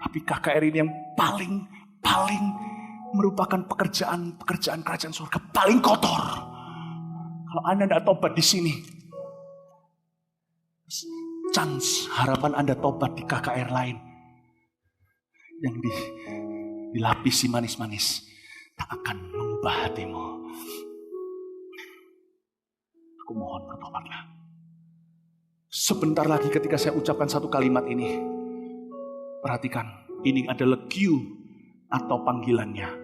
Tapi KKR ini yang paling merupakan pekerjaan kerajaan surga paling kotor. Kalau Anda tidak tobat di sini, chance harapan Anda tobat di KKR lain yang dilapisi manis-manis tak akan mengubah hatimu. Aku mohon bertobatlah. Sebentar lagi ketika saya ucapkan satu kalimat ini, perhatikan, ini adalah cue atau panggilannya.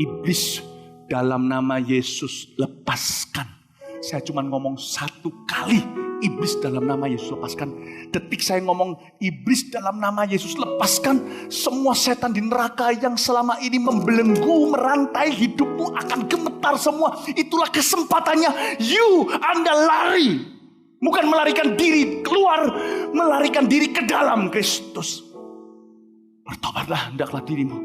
Iblis, dalam nama Yesus lepaskan. Saya cuma ngomong satu kali, iblis dalam nama Yesus lepaskan. Detik saya ngomong iblis dalam nama Yesus lepaskan, semua setan di neraka yang selama ini membelenggu, merantai hidupmu akan gemetar semua. Itulah kesempatannya. Anda lari, bukan melarikan diri keluar, melarikan diri ke dalam Kristus. Bertobatlah, hendaklah dirimu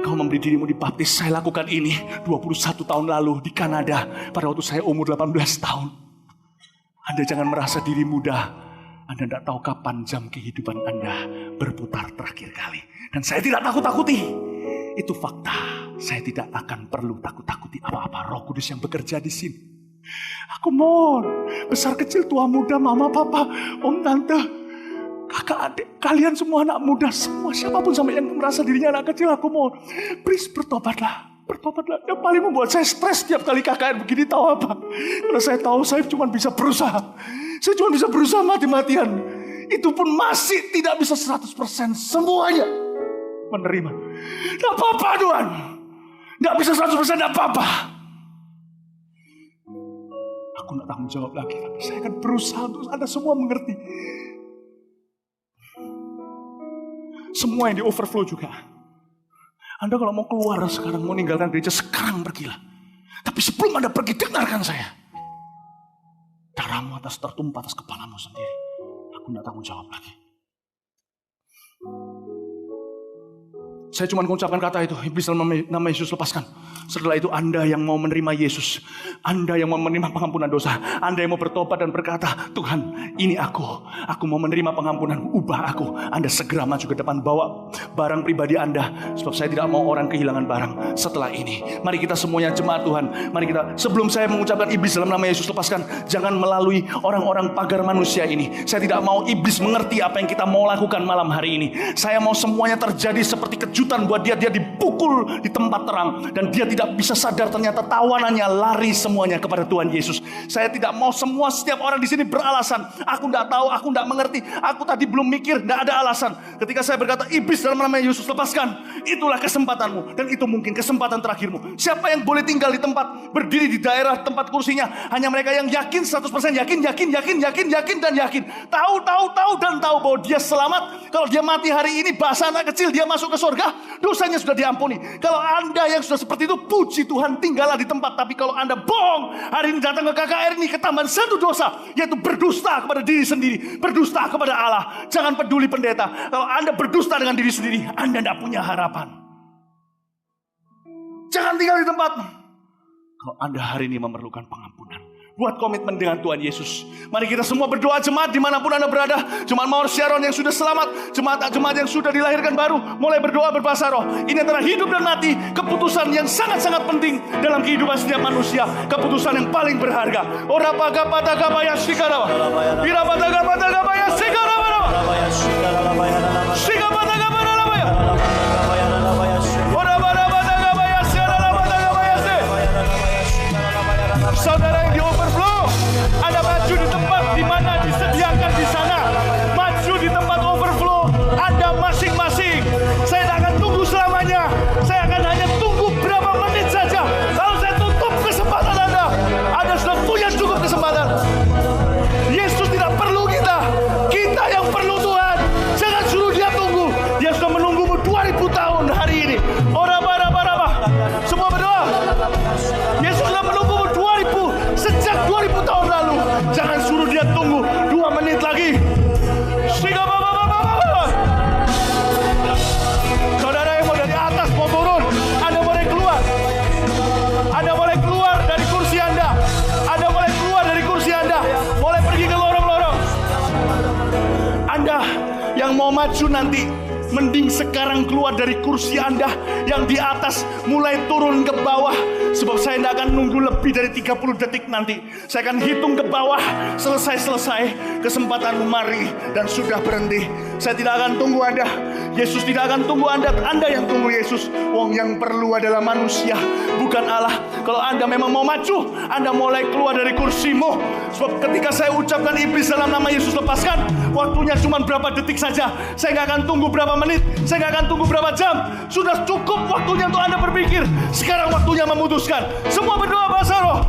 kau memberi dirimu dibaptis. Saya lakukan ini 21 tahun lalu di Kanada pada waktu saya umur 18 tahun. Anda jangan merasa diri muda. Anda tidak tahu kapan jam kehidupan Anda berputar terakhir kali. Dan saya tidak takut-takuti. Itu fakta. Saya tidak akan perlu takut-takuti apa-apa. Roh Kudus yang bekerja di sini. Aku mohon, besar kecil, tua muda, mama, papa, om, tante, kakak, adik, kalian semua anak muda, semua siapapun sampai yang merasa dirinya anak kecil, aku mohon, please bertobatlah. Yang paling membuat saya stres setiap kali KKR begini, tahu apa? Karena saya tahu saya cuma bisa berusaha. Saya cuma bisa berusaha mati-matian. Itu pun masih tidak bisa 100% semuanya menerima. Tidak apa-apa Tuhan. Tidak bisa 100% tidak apa-apa. Aku tidak tanggung jawab lagi, tapi saya akan berusaha untuk Anda semua mengerti. Semua yang di overflow juga. Anda kalau mau keluar sekarang, mau meninggalkan gereja, sekarang pergilah. Tapi sebelum Anda pergi, dengarkan saya. Darahmu tertumpah atas kepalamu sendiri. Aku tidak tanggung jawab lagi. Saya cuma mengucapkan kata itu, iblis dalam nama Yesus lepaskan. Setelah itu Anda yang mau menerima Yesus, Anda yang mau menerima pengampunan dosa, Anda yang mau bertobat dan berkata, Tuhan ini aku mau menerima pengampunan, ubah aku. Anda segera maju ke depan, bawa barang pribadi Anda, sebab saya tidak mau orang kehilangan barang setelah ini. Mari kita semuanya jemaat Tuhan, mari kita, sebelum saya mengucapkan iblis dalam nama Yesus lepaskan, jangan melalui orang-orang pagar manusia ini. Saya tidak mau iblis mengerti apa yang kita mau lakukan malam hari ini. Saya mau semuanya terjadi seperti kejutan buat dia dipukul di tempat terang dan dia tidak bisa sadar ternyata tawanannya lari semuanya kepada Tuhan Yesus. Saya tidak mau setiap orang di sini beralasan, aku tidak tahu, aku tidak mengerti, aku tadi belum mikir, tidak ada alasan. Ketika saya berkata iblis dalam nama Yesus lepaskan, itulah kesempatanmu dan itu mungkin kesempatan terakhirmu. Siapa yang boleh tinggal di tempat, berdiri di daerah tempat kursinya? Hanya mereka yang yakin 100%, yakin dan yakin. Tahu dan tahu bahwa dia selamat. Kalau dia mati hari ini, bahasa anak kecil, dia masuk ke surga. Dosanya sudah diampuni. Kalau Anda yang sudah seperti itu, puji Tuhan, tinggallah di tempat. Tapi kalau Anda bohong, hari ini datang ke KKR ini ketambahan satu dosa, yaitu berdusta kepada diri sendiri, berdusta kepada Allah. Jangan peduli pendeta. Kalau Anda berdusta dengan diri sendiri, Anda tidak punya harapan. Jangan tinggal di tempat. Kalau Anda hari ini memerlukan pengampunan, buat komitmen dengan Tuhan Yesus. Mari kita semua berdoa, jemaat dimanapun Anda berada. Jemaat Mawar Sharon yang sudah selamat, jemaat yang sudah dilahirkan baru, mulai berdoa berbahasa roh. Ini antara hidup dan mati, keputusan yang sangat-sangat penting dalam kehidupan setiap manusia, keputusan yang paling berharga. Saudara yang di overflow, Anda maju di tempat di mana disediakan di sana. Maju di tempat overflow Anda masing-masing. Saya tidak akan tunggu selamanya. Saya akan hanya tunggu berapa menit saja. Lalu saya tutup kesempatan Anda. Anda sudah punya cukup kesempatan. Yesus tidak perlu kita. Kita yang perlu Tuhan. Jangan suruh dia tunggu. Dia sudah maju nanti, mending sekarang keluar dari kursi Anda yang di atas, mulai turun ke bawah. Sebab saya tidak akan nunggu lebih dari 30 detik nanti. Saya akan hitung ke bawah, selesai kesempatanmu mari, dan sudah berhenti. Saya tidak akan tunggu Anda. Yesus tidak akan tunggu Anda. Anda yang tunggu Yesus. Wong yang perlu adalah manusia, bukan Allah. Kalau Anda memang mau maju, Anda mulai keluar dari kursimu. Sebab ketika saya ucapkan iblis dalam nama Yesus lepaskan, waktunya cuma berapa detik saja. Saya nggak akan tunggu berapa menit, saya nggak akan tunggu berapa jam. Sudah cukup waktunya untuk Anda berpikir. Sekarang waktunya memutuskan. Semua berdoa bahasa roh.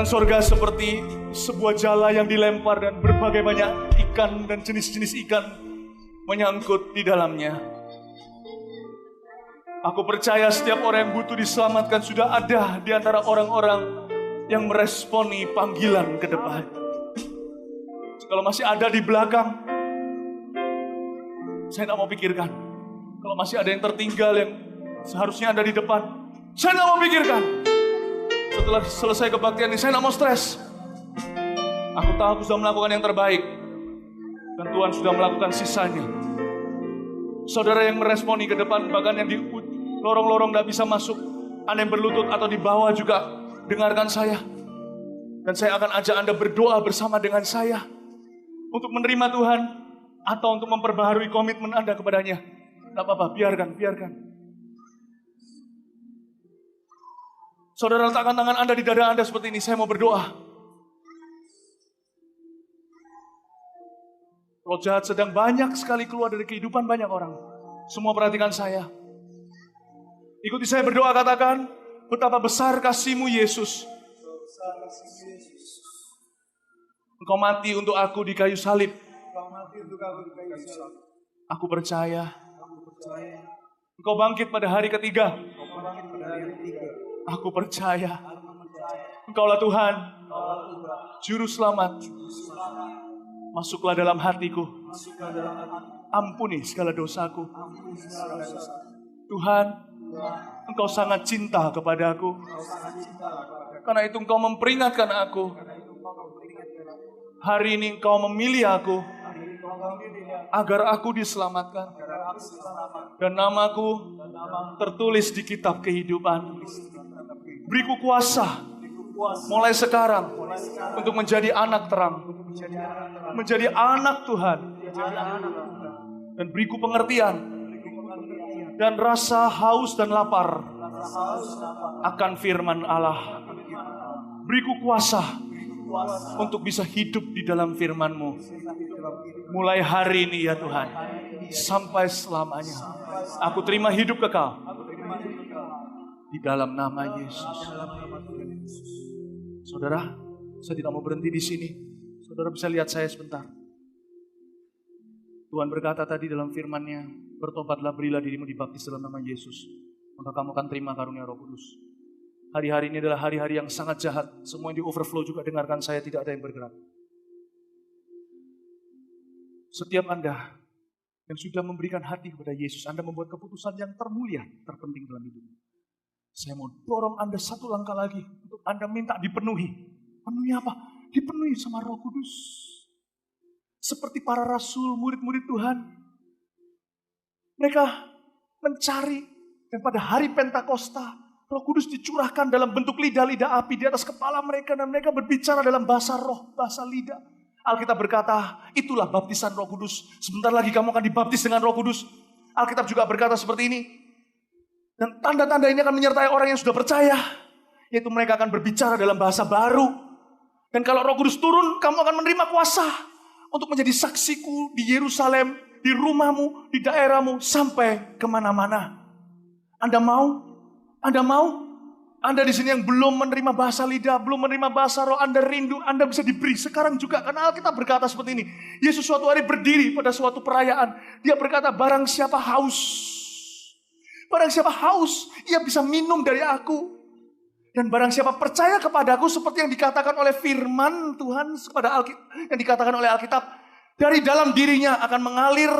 sorga seperti sebuah jala yang dilempar dan berbagai banyak ikan dan jenis-jenis ikan menyangkut di dalamnya. Aku percaya setiap orang yang butuh diselamatkan sudah ada di antara orang-orang yang meresponi panggilan ke depan. Kalau masih ada di belakang, saya tidak mau pikirkan. Kalau masih ada yang tertinggal yang seharusnya ada di depan, saya tidak mau pikirkan. Setelah selesai kebaktian ini, saya tidak mau stres. Aku tahu aku sudah melakukan yang terbaik. Dan Tuhan sudah melakukan sisanya. Saudara yang meresponi ke depan, bahkan yang di lorong-lorong tidak bisa masuk, Anda yang berlutut atau di bawah juga, dengarkan saya. Dan saya akan ajak Anda berdoa bersama dengan saya. Untuk menerima Tuhan, atau untuk memperbaharui komitmen Anda kepadanya. Tidak apa-apa, biarkan. Saudara, letakkan tangan Anda di dada Anda seperti ini. Saya mau berdoa. Roh jahat sedang banyak sekali keluar dari kehidupan banyak orang. Semua perhatikan saya. Ikuti saya berdoa, katakan, betapa besar kasih-Mu Yesus. Engkau mati untuk aku di kayu salib. Aku percaya. Engkau bangkit pada hari ketiga. Aku percaya. Engkaulah Tuhan, Juru Selamat. Masuklah dalam hatiku. Ampuni segala dosaku. Tuhan, Engkau sangat cinta kepadaku. Karena itu Engkau memperingatkan aku. Hari ini Engkau memilih aku agar aku diselamatkan. Dan namaku tertulis di kitab kehidupan. Beriku kuasa mulai sekarang untuk menjadi anak terang, menjadi anak Tuhan. Dan beriku pengertian dan rasa haus dan lapar akan firman Allah. Beriku kuasa untuk bisa hidup di dalam firman-Mu. Mulai hari ini ya Tuhan, sampai selamanya. Aku terima hidup kekal di dalam nama Yesus. Saudara, saya tidak mau berhenti di sini. Saudara bisa lihat saya sebentar. Tuhan berkata tadi dalam firman-Nya, bertobatlah, berilah dirimu dibaptis dalam nama Yesus, maka kamu akan terima karunia Roh Kudus. Hari-hari ini adalah hari-hari yang sangat jahat. Semua yang di overflow juga dengarkan saya, tidak ada yang bergerak. Setiap Anda yang sudah memberikan hati kepada Yesus, Anda membuat keputusan yang termulia, terpenting dalam hidup. Saya mau dorong Anda satu langkah lagi untuk Anda minta dipenuhi. Penuhi apa? Dipenuhi sama Roh Kudus. Seperti para rasul, murid-murid Tuhan. Mereka mencari, dan pada hari Pentakosta, Roh Kudus dicurahkan dalam bentuk lidah-lidah api di atas kepala mereka, dan mereka berbicara dalam bahasa roh, bahasa lidah. Alkitab berkata, itulah baptisan Roh Kudus. Sebentar lagi kamu akan dibaptis dengan Roh Kudus. Alkitab juga berkata seperti ini. Dan tanda-tanda ini akan menyertai orang yang sudah percaya. Yaitu mereka akan berbicara dalam bahasa baru. Dan kalau Roh Kudus turun, kamu akan menerima kuasa untuk menjadi saksiku di Yerusalem, di rumahmu, di daerahmu, sampai kemana-mana. Anda mau? Anda mau? Anda di sini yang belum menerima bahasa lidah, belum menerima bahasa roh, Anda rindu, Anda bisa diberi sekarang juga. Karena Alkitab berkata seperti ini. Yesus suatu hari berdiri pada suatu perayaan. Dia berkata, barang siapa haus. Barang siapa haus, ia bisa minum dari aku. Dan barang siapa percaya kepadaku, seperti yang dikatakan oleh firman Tuhan, yang dikatakan oleh Alkitab, dari dalam dirinya akan mengalir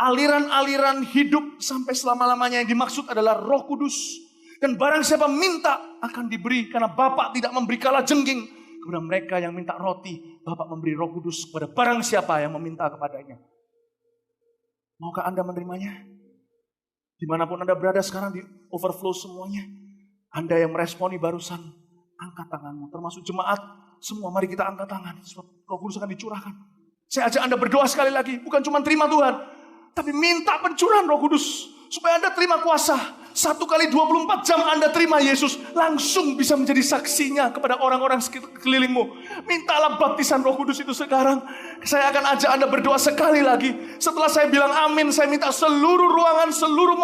aliran-aliran hidup sampai selama-lamanya. Yang dimaksud adalah Roh Kudus. Dan barang siapa minta akan diberi, karena Bapa tidak memberi kalajengking kepada mereka yang minta roti. Bapa memberi Roh Kudus kepada barang siapa yang meminta kepadanya. Maukah Anda menerimanya? Dimanapun Anda berada sekarang, di overflow semuanya. Anda yang meresponi barusan, angkat tanganmu. Termasuk jemaat, semua mari kita angkat tangan. Sebab Roh Kudus akan dicurahkan. Saya ajak Anda berdoa sekali lagi. Bukan cuma terima Tuhan, tapi minta pencurahan Roh Kudus. Supaya Anda terima kuasa. 1 kali 24 jam Anda terima Yesus, langsung bisa menjadi saksinya kepada orang-orang sekelilingmu. Mintalah baptisan Roh Kudus itu sekarang. Saya akan ajak Anda berdoa sekali lagi. Setelah saya bilang amin, saya minta seluruh ruangan, seluruh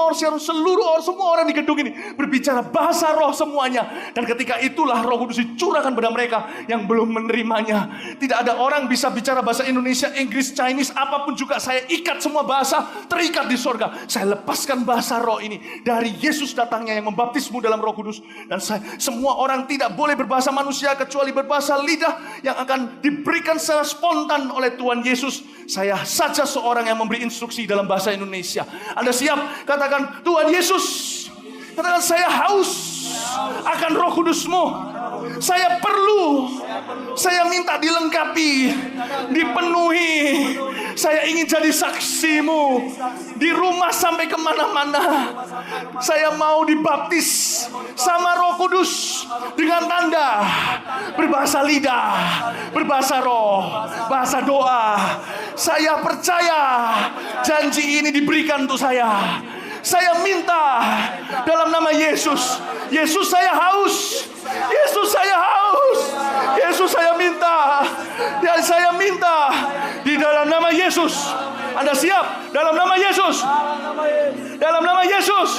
semua orang di gedung ini berbicara bahasa roh semuanya. Dan ketika itulah Roh Kudus dicurahkan pada mereka yang belum menerimanya. Tidak ada orang bisa bicara bahasa Indonesia, Inggris, Chinese, apapun juga. Saya ikat semua bahasa, terikat di sorga. Saya lepaskan bahasa roh ini dari Yesus datangnya yang membaptismu dalam Roh Kudus. Dan semua orang tidak boleh berbahasa manusia kecuali berbahasa lidah yang akan diberikan secara spontan oleh Tuhan Yesus. Saya saja seorang yang memberi instruksi dalam bahasa Indonesia. Anda siap? Katakan, Tuhan Yesus, katakan, saya haus akan Roh Kudus-Mu. Saya perlu, saya minta dilengkapi, dipenuhi. Saya ingin jadi saksi-Mu di rumah sampai kemana-mana. Saya mau dibaptis sama Roh Kudus dengan tanda berbahasa lidah, berbahasa roh, bahasa doa. Saya percaya janji ini diberikan untuk saya. Saya minta dalam nama Yesus. Yesus, saya haus. Yesus, saya haus. Yesus, saya minta. Dan saya minta di dalam nama Yesus. Anda siap? Dalam nama Yesus. Dalam nama Yesus.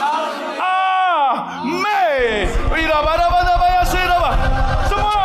Amin. Semua.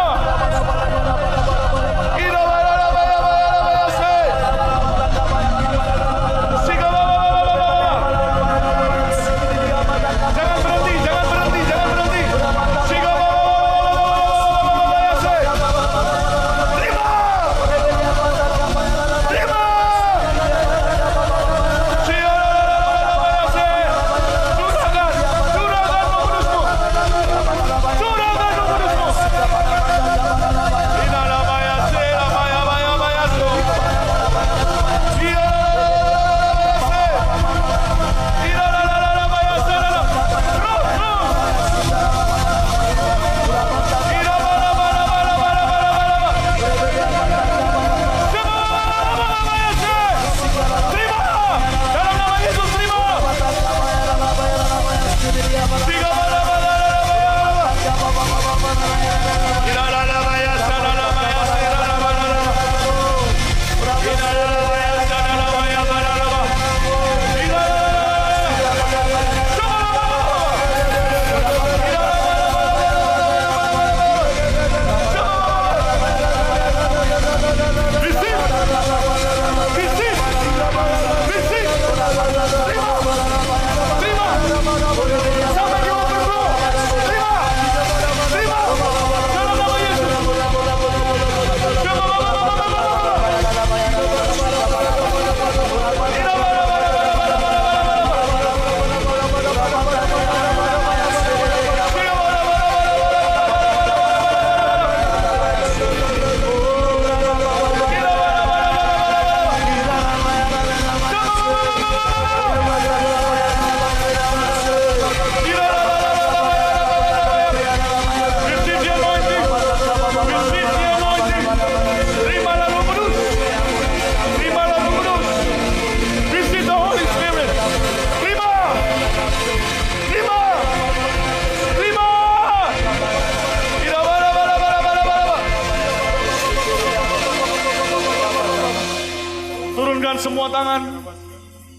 Semua tangan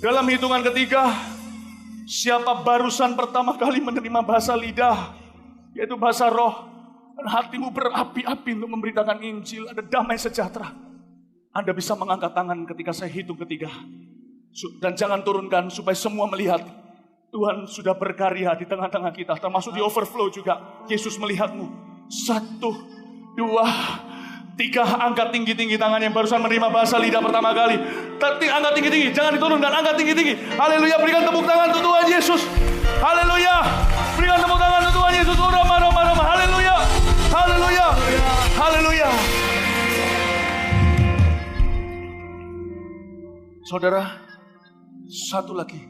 dalam hitungan ketiga. Siapa barusan pertama kali menerima bahasa lidah, yaitu bahasa roh, dan hatimu berapi-api untuk memberitakan Injil, ada damai sejahtera, Anda bisa mengangkat tangan ketika saya hitung ketiga. Dan jangan turunkan supaya semua melihat Tuhan sudah berkarya di tengah-tengah kita, termasuk di overflow juga. Yesus melihatmu. 1, 2, 3, angkat tinggi-tinggi tangan yang barusan menerima bahasa lidah pertama kali. Angkat tinggi-tinggi, jangan diturunkan, angkat tinggi-tinggi. Haleluya, berikan tepuk tangan untuk Tuhan Yesus. Haleluya, berikan tepuk tangan untuk Tuhan Yesus. Haleluya, haleluya, haleluya. Saudara, satu lagi.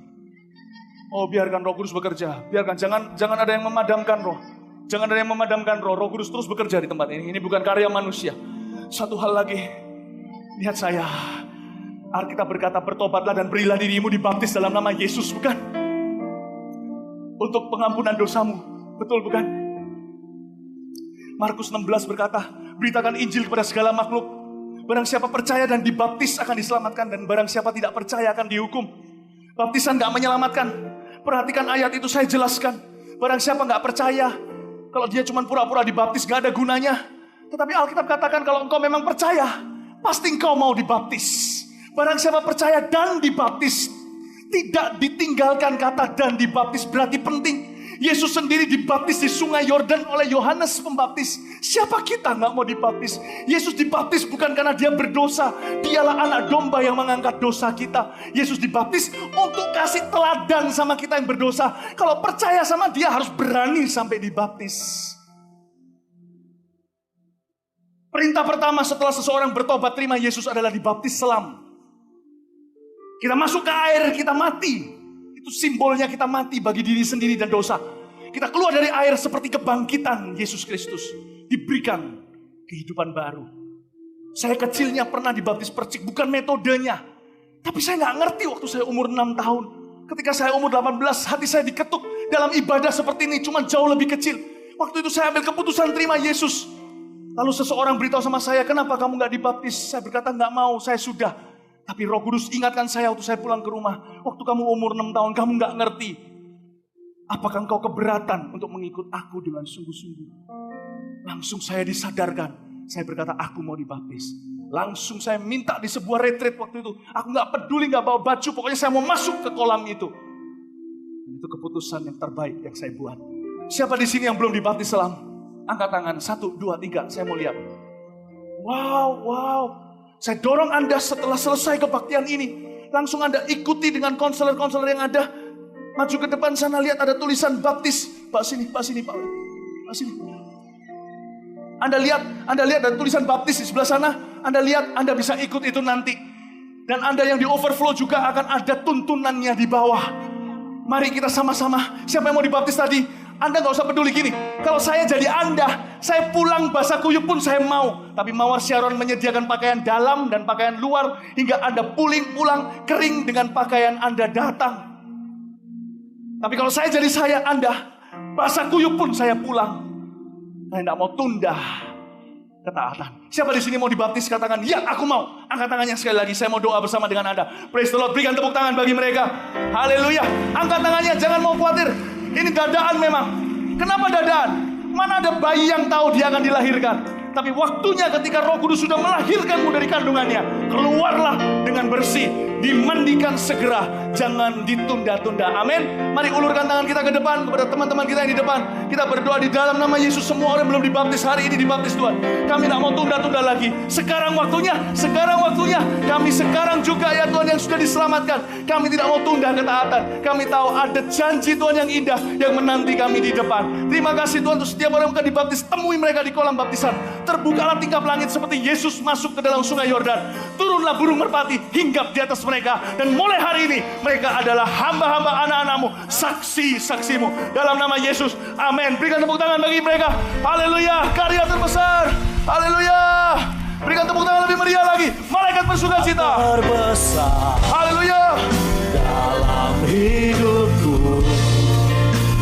Oh, biarkan Roh Kudus bekerja. Biarkan, jangan ada yang memadamkan roh. Jangan ada yang memadamkan roh. Roh Kudus terus bekerja di tempat ini. Ini bukan karya manusia. Satu hal lagi. Lihat saya. Alkitab berkata, bertobatlah dan berilah dirimu dibaptis dalam nama Yesus, bukan? untuk pengampunan dosamu. Betul bukan? Markus 16 berkata, beritakan Injil kepada segala makhluk. Barang siapa percaya dan dibaptis akan diselamatkan, dan barang siapa tidak percaya akan dihukum. Baptisan gak menyelamatkan. Perhatikan ayat itu saya jelaskan. Barang siapa gak percaya, kalau dia cuma pura-pura dibaptis gak ada gunanya. Tetapi Alkitab katakan kalau engkau memang percaya, pasti engkau mau dibaptis. Barang siapa percaya dan dibaptis, tidak ditinggalkan kata dan dibaptis, berarti penting. Yesus sendiri dibaptis di sungai Yordan oleh Yohanes Pembaptis. Siapa kita gak mau dibaptis? Yesus dibaptis bukan karena dia berdosa. Dialah anak domba yang mengangkat dosa kita. Yesus dibaptis untuk kasih teladan sama kita yang berdosa. Kalau percaya sama dia harus berani sampai dibaptis. Perintah pertama setelah seseorang bertobat terima Yesus adalah dibaptis selam. Kita masuk ke air, kita mati. Itu simbolnya kita mati bagi diri sendiri dan dosa. Kita keluar dari air seperti kebangkitan Yesus Kristus. Diberikan kehidupan baru. Saya kecilnya pernah dibaptis percik, bukan metodenya. Tapi saya gak ngerti waktu saya umur 6 tahun. Ketika saya umur 18, hati saya diketuk dalam ibadah seperti ini, cuma jauh lebih kecil. Waktu itu saya ambil keputusan terima Yesus. Lalu seseorang beritahu sama saya, kenapa kamu gak dibaptis? Saya berkata gak mau, saya sudah. Tapi Roh Kudus ingatkan saya waktu saya pulang ke rumah. Waktu kamu umur 6 tahun, kamu gak ngerti. Apakah engkau keberatan untuk mengikut aku dengan sungguh-sungguh? Langsung saya disadarkan. Saya berkata, aku mau dibaptis. Langsung saya minta di sebuah retreat waktu itu. Aku gak peduli, gak bawa baju. Pokoknya saya mau masuk ke kolam itu. Dan itu keputusan yang terbaik yang saya buat. Siapa di sini yang belum dibaptis selam? Angkat tangan, 1, 2, 3, saya mau lihat. Wow. Saya dorong Anda setelah selesai kebaktian ini. Langsung Anda ikuti dengan konselor-konselor yang ada. Maju ke depan sana, lihat ada tulisan baptis. Pak sini, Pak sini. Anda lihat ada tulisan baptis di sebelah sana. Anda lihat, Anda bisa ikut itu nanti. Dan Anda yang di overflow juga akan ada tuntunannya di bawah. Mari kita sama-sama. Siapa yang mau dibaptis tadi? Anda gak usah peduli gini. Kalau saya jadi Anda, saya pulang basah kuyup pun saya mau. Tapi Mawar Syaron menyediakan pakaian dalam dan pakaian luar. Hingga Anda pulang kering dengan pakaian Anda datang. Tapi kalau saya jadi Anda, basah kuyup pun saya pulang. Saya gak mau tunda ketaatan. Siapa di sini mau dibaptis? Katakan, ya aku mau. Angkat tangannya sekali lagi. Saya mau doa bersama dengan Anda. Praise the Lord. Berikan tepuk tangan bagi mereka. Haleluya. Angkat tangannya. Jangan mau khawatir. Ini dadaan memang. Kenapa dadaan? Mana ada bayi yang tahu dia akan dilahirkan? Tapi waktunya ketika Roh Kudus sudah melahirkanmu dari kandungannya, keluarlah dengan bersih, dimandikan segera, jangan ditunda-tunda. Amin. Mari ulurkan tangan kita ke depan kepada teman-teman kita yang di depan. Kita berdoa di dalam nama Yesus. Semua orang yang belum dibaptis hari ini dibaptis Tuhan. Kami tidak mau tunda-tunda lagi. Sekarang waktunya. Kami sekarang juga ya Tuhan yang sudah diselamatkan. Kami tidak mau tunda ketaatan. Kami tahu ada janji Tuhan yang indah yang menanti kami di depan. Terima kasih Tuhan untuk setiap orang yang akan dibaptis. Temui mereka di kolam baptisan. Terbukalah tingkap langit seperti Yesus masuk ke dalam sungai Yordan. Turunlah burung merpati hinggap di atas mereka. Dan mulai hari ini mereka adalah hamba-hamba anak-anakmu, saksi-saksimu. Dalam nama Yesus, amin. Berikan tepuk tangan bagi mereka. Haleluya, karya terbesar. Haleluya. Berikan tepuk tangan lebih meriah lagi. Malaikat bersukacita. Terbesar. Haleluya. Dalam hidupku,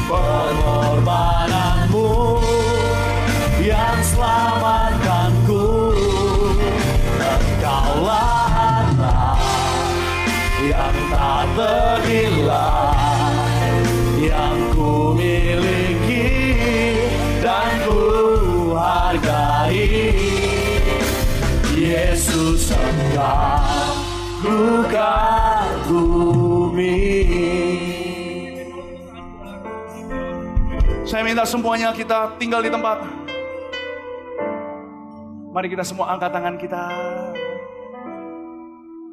pengorbananmu yang selamatkanku. Engkaulah anak yang tak ternilai, yang ku miliki dan ku hargai. Yesus engkau bukan bumi. Saya minta semuanya kita tinggal di tempat. Mari kita semua angkat tangan kita.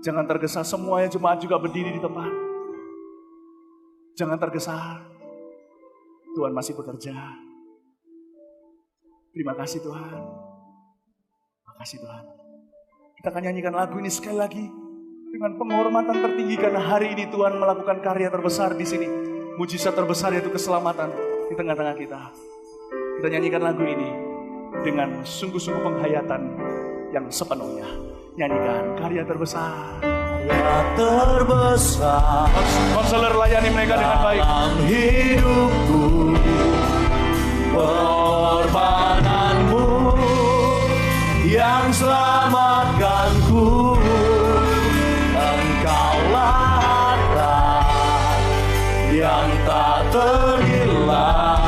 Jangan tergesa, semuanya jemaat juga berdiri di tempat. Jangan tergesa. Tuhan masih bekerja. Terima kasih Tuhan. Terima kasih Tuhan. Kita akan nyanyikan lagu ini sekali lagi dengan penghormatan tertinggi karena hari ini Tuhan melakukan karya terbesar di sini. Mujizat terbesar yaitu keselamatan di tengah-tengah kita. Kita nyanyikan lagu ini dengan sungguh-sungguh penghayatan yang sepenuhnya. Nyanyikan karya terbesar. terbesar Konselor layani mereka dengan baik. dalam hidupku. Pengorbananmu yang selamatkanku. Engkaulah harta yang tak ternilai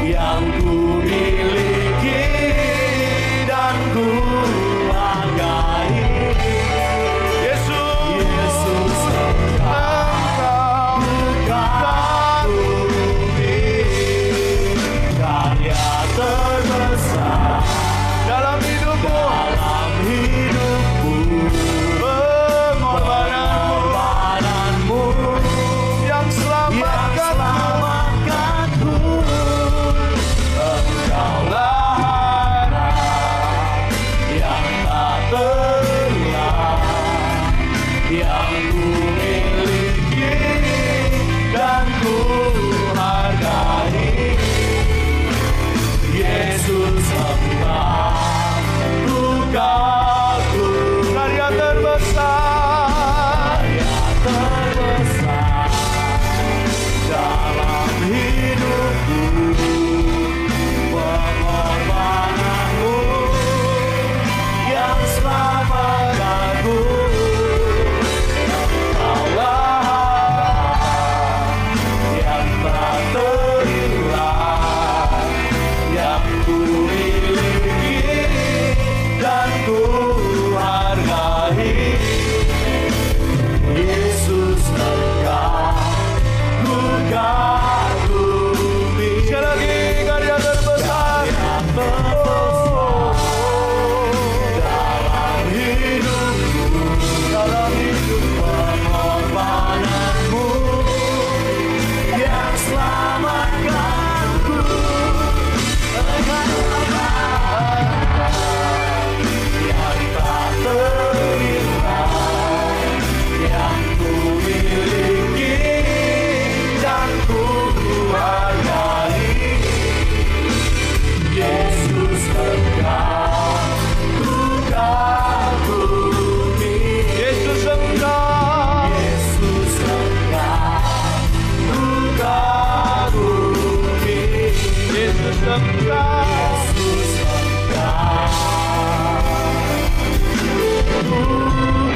yang ku miliki dan ku hargai. Yesus engkau bumi, karya terbesar Dalam hidupmu, pengorbananmu yang selamatkanku. Engkaulah harta yang tak ternilai yang ku miliki dan ku hargai. Yesus engkau ku kagumi, karya terbesar. Dalam hidupku. Pengorbananmu yang selamatkanku. Engkaulah yang tak ternilai yang ku miliki dan ku hargai. Yesus engkau ku kagumi. Sekali lagi, karya terbesar. Dalam hidupku, pengorbananmu yang selamatkanku. Yang tak ternilai yang ku miliki dan ku hargai. Yesus engkau ku kagumi. Yesus engkau. Yesus engkau ku kagumi. Yesus engkau. Yesus engkau ku kagumi.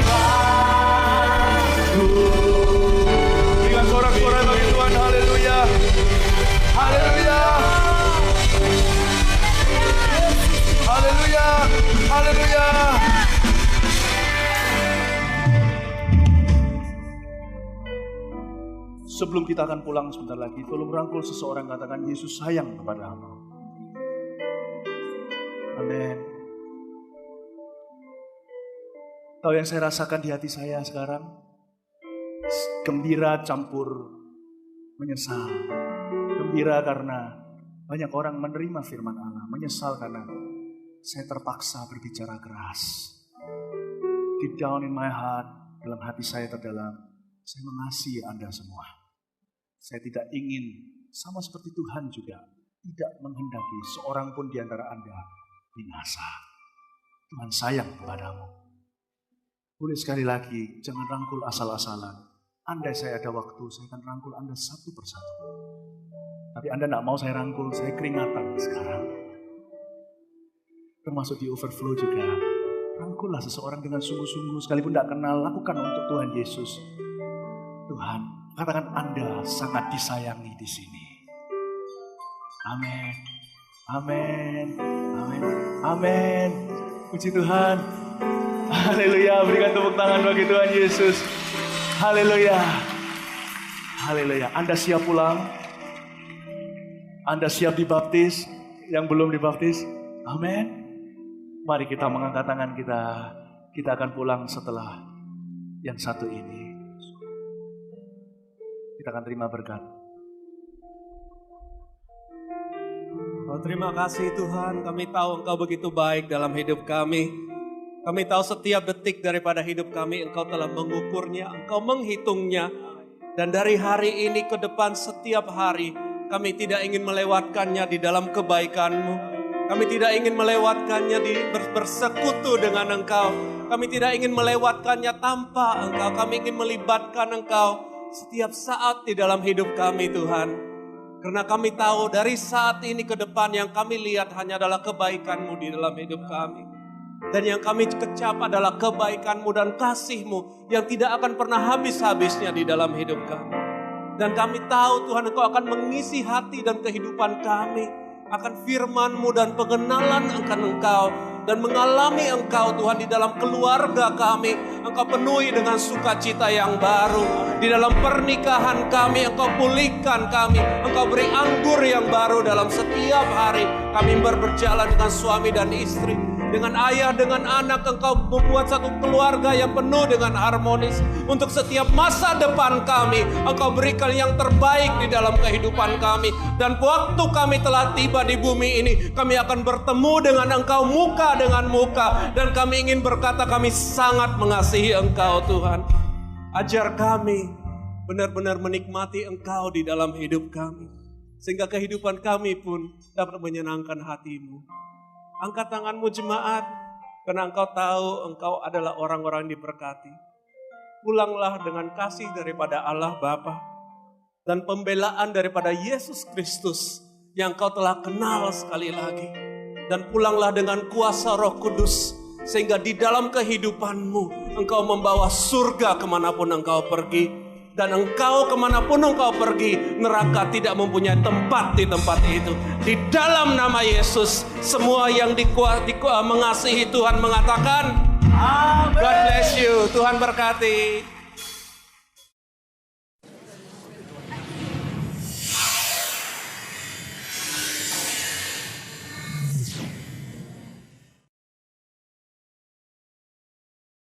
Dengan sorak-sorai bagi Tuhan, haleluya. Haleluya. Haleluya. Haleluya. Sebelum kita akan pulang sebentar lagi, tolong rangkul seseorang, katakan Yesus sayang kepadamu. Amin. Tahu yang saya rasakan di hati saya sekarang? Gembira campur menyesal. Gembira karena banyak orang menerima firman Allah. Menyesal karena saya terpaksa berbicara keras. Deep down in my heart, dalam hati saya terdalam, saya mengasihi Anda semua. Saya tidak ingin, sama seperti Tuhan juga, tidak menghendaki seorang pun di antara Anda binasa. Tuhan sayang kepadamu. Boleh sekali lagi, jangan rangkul asal-asalan. Andai saya ada waktu, saya akan rangkul Anda satu persatu. Tapi Anda tidak mau saya rangkul, saya keringatan sekarang. Termasuk di overflow juga. Rangkullah seseorang dengan sungguh-sungguh, sekalipun tidak kenal, lakukan untuk Tuhan Yesus. Tuhan, katakan Anda sangat disayangi di sini. Amin. Amin. Amin. Amin. Puji Tuhan. Haleluya. Berikan tepuk tangan bagi Tuhan Yesus. Haleluya. Haleluya. Anda siap pulang? Anda siap dibaptis? Yang belum dibaptis? Amin. Mari kita mengangkat tangan kita. Kita akan pulang setelah yang satu ini. Kita akan terima berkat. Oh, terima kasih Tuhan, kami tahu Engkau begitu baik dalam hidup kami. Kami tahu setiap detik daripada hidup kami Engkau telah mengukurnya, Engkau menghitungnya. Dan dari hari ini ke depan setiap hari kami tidak ingin melewatkannya di dalam kebaikan-Mu. Kami tidak ingin melewatkannya di bersekutu dengan Engkau. Kami tidak ingin melewatkannya tanpa Engkau. Kami ingin melibatkan Engkau setiap saat di dalam hidup kami Tuhan. Karena kami tahu dari saat ini ke depan yang kami lihat hanya adalah kebaikan-Mu di dalam hidup kami. Dan yang kami kecap adalah kebaikan-Mu dan kasih-Mu yang tidak akan pernah habis-habisnya di dalam hidup kami. Dan kami tahu Tuhan Engkau akan mengisi hati dan kehidupan kami akan firman-Mu dan pengenalan akan Engkau. Dan mengalami Engkau Tuhan di dalam keluarga kami. Engkau penuhi dengan sukacita yang baru. Di dalam pernikahan kami Engkau pulihkan kami. Engkau beri anggur yang baru dalam setiap hari. Kami berjalan dengan suami dan istri. Dengan ayah, dengan anak, Engkau membuat satu keluarga yang penuh dengan harmonis. Untuk setiap masa depan kami, Engkau berikan yang terbaik di dalam kehidupan kami. Dan waktu kami telah tiba di bumi ini, kami akan bertemu dengan Engkau muka dengan muka. Dan kami ingin berkata kami sangat mengasihi Engkau Tuhan. Ajar kami benar-benar menikmati Engkau di dalam hidup kami. Sehingga kehidupan kami pun dapat menyenangkan hati-Mu. Angkat tanganmu jemaat, karena Engkau tahu Engkau adalah orang-orang yang diberkati. Pulanglah dengan kasih daripada Allah Bapa dan pembelaan daripada Yesus Kristus yang Engkau telah kenal sekali lagi. Dan pulanglah dengan kuasa Roh Kudus, sehingga di dalam kehidupanmu Engkau membawa surga kemanapun Engkau pergi. Dan Engkau kemanapun Engkau pergi, neraka tidak mempunyai tempat di tempat itu. Di dalam nama Yesus, semua yang mengasihi Tuhan mengatakan, Amen. God bless you. Tuhan berkati.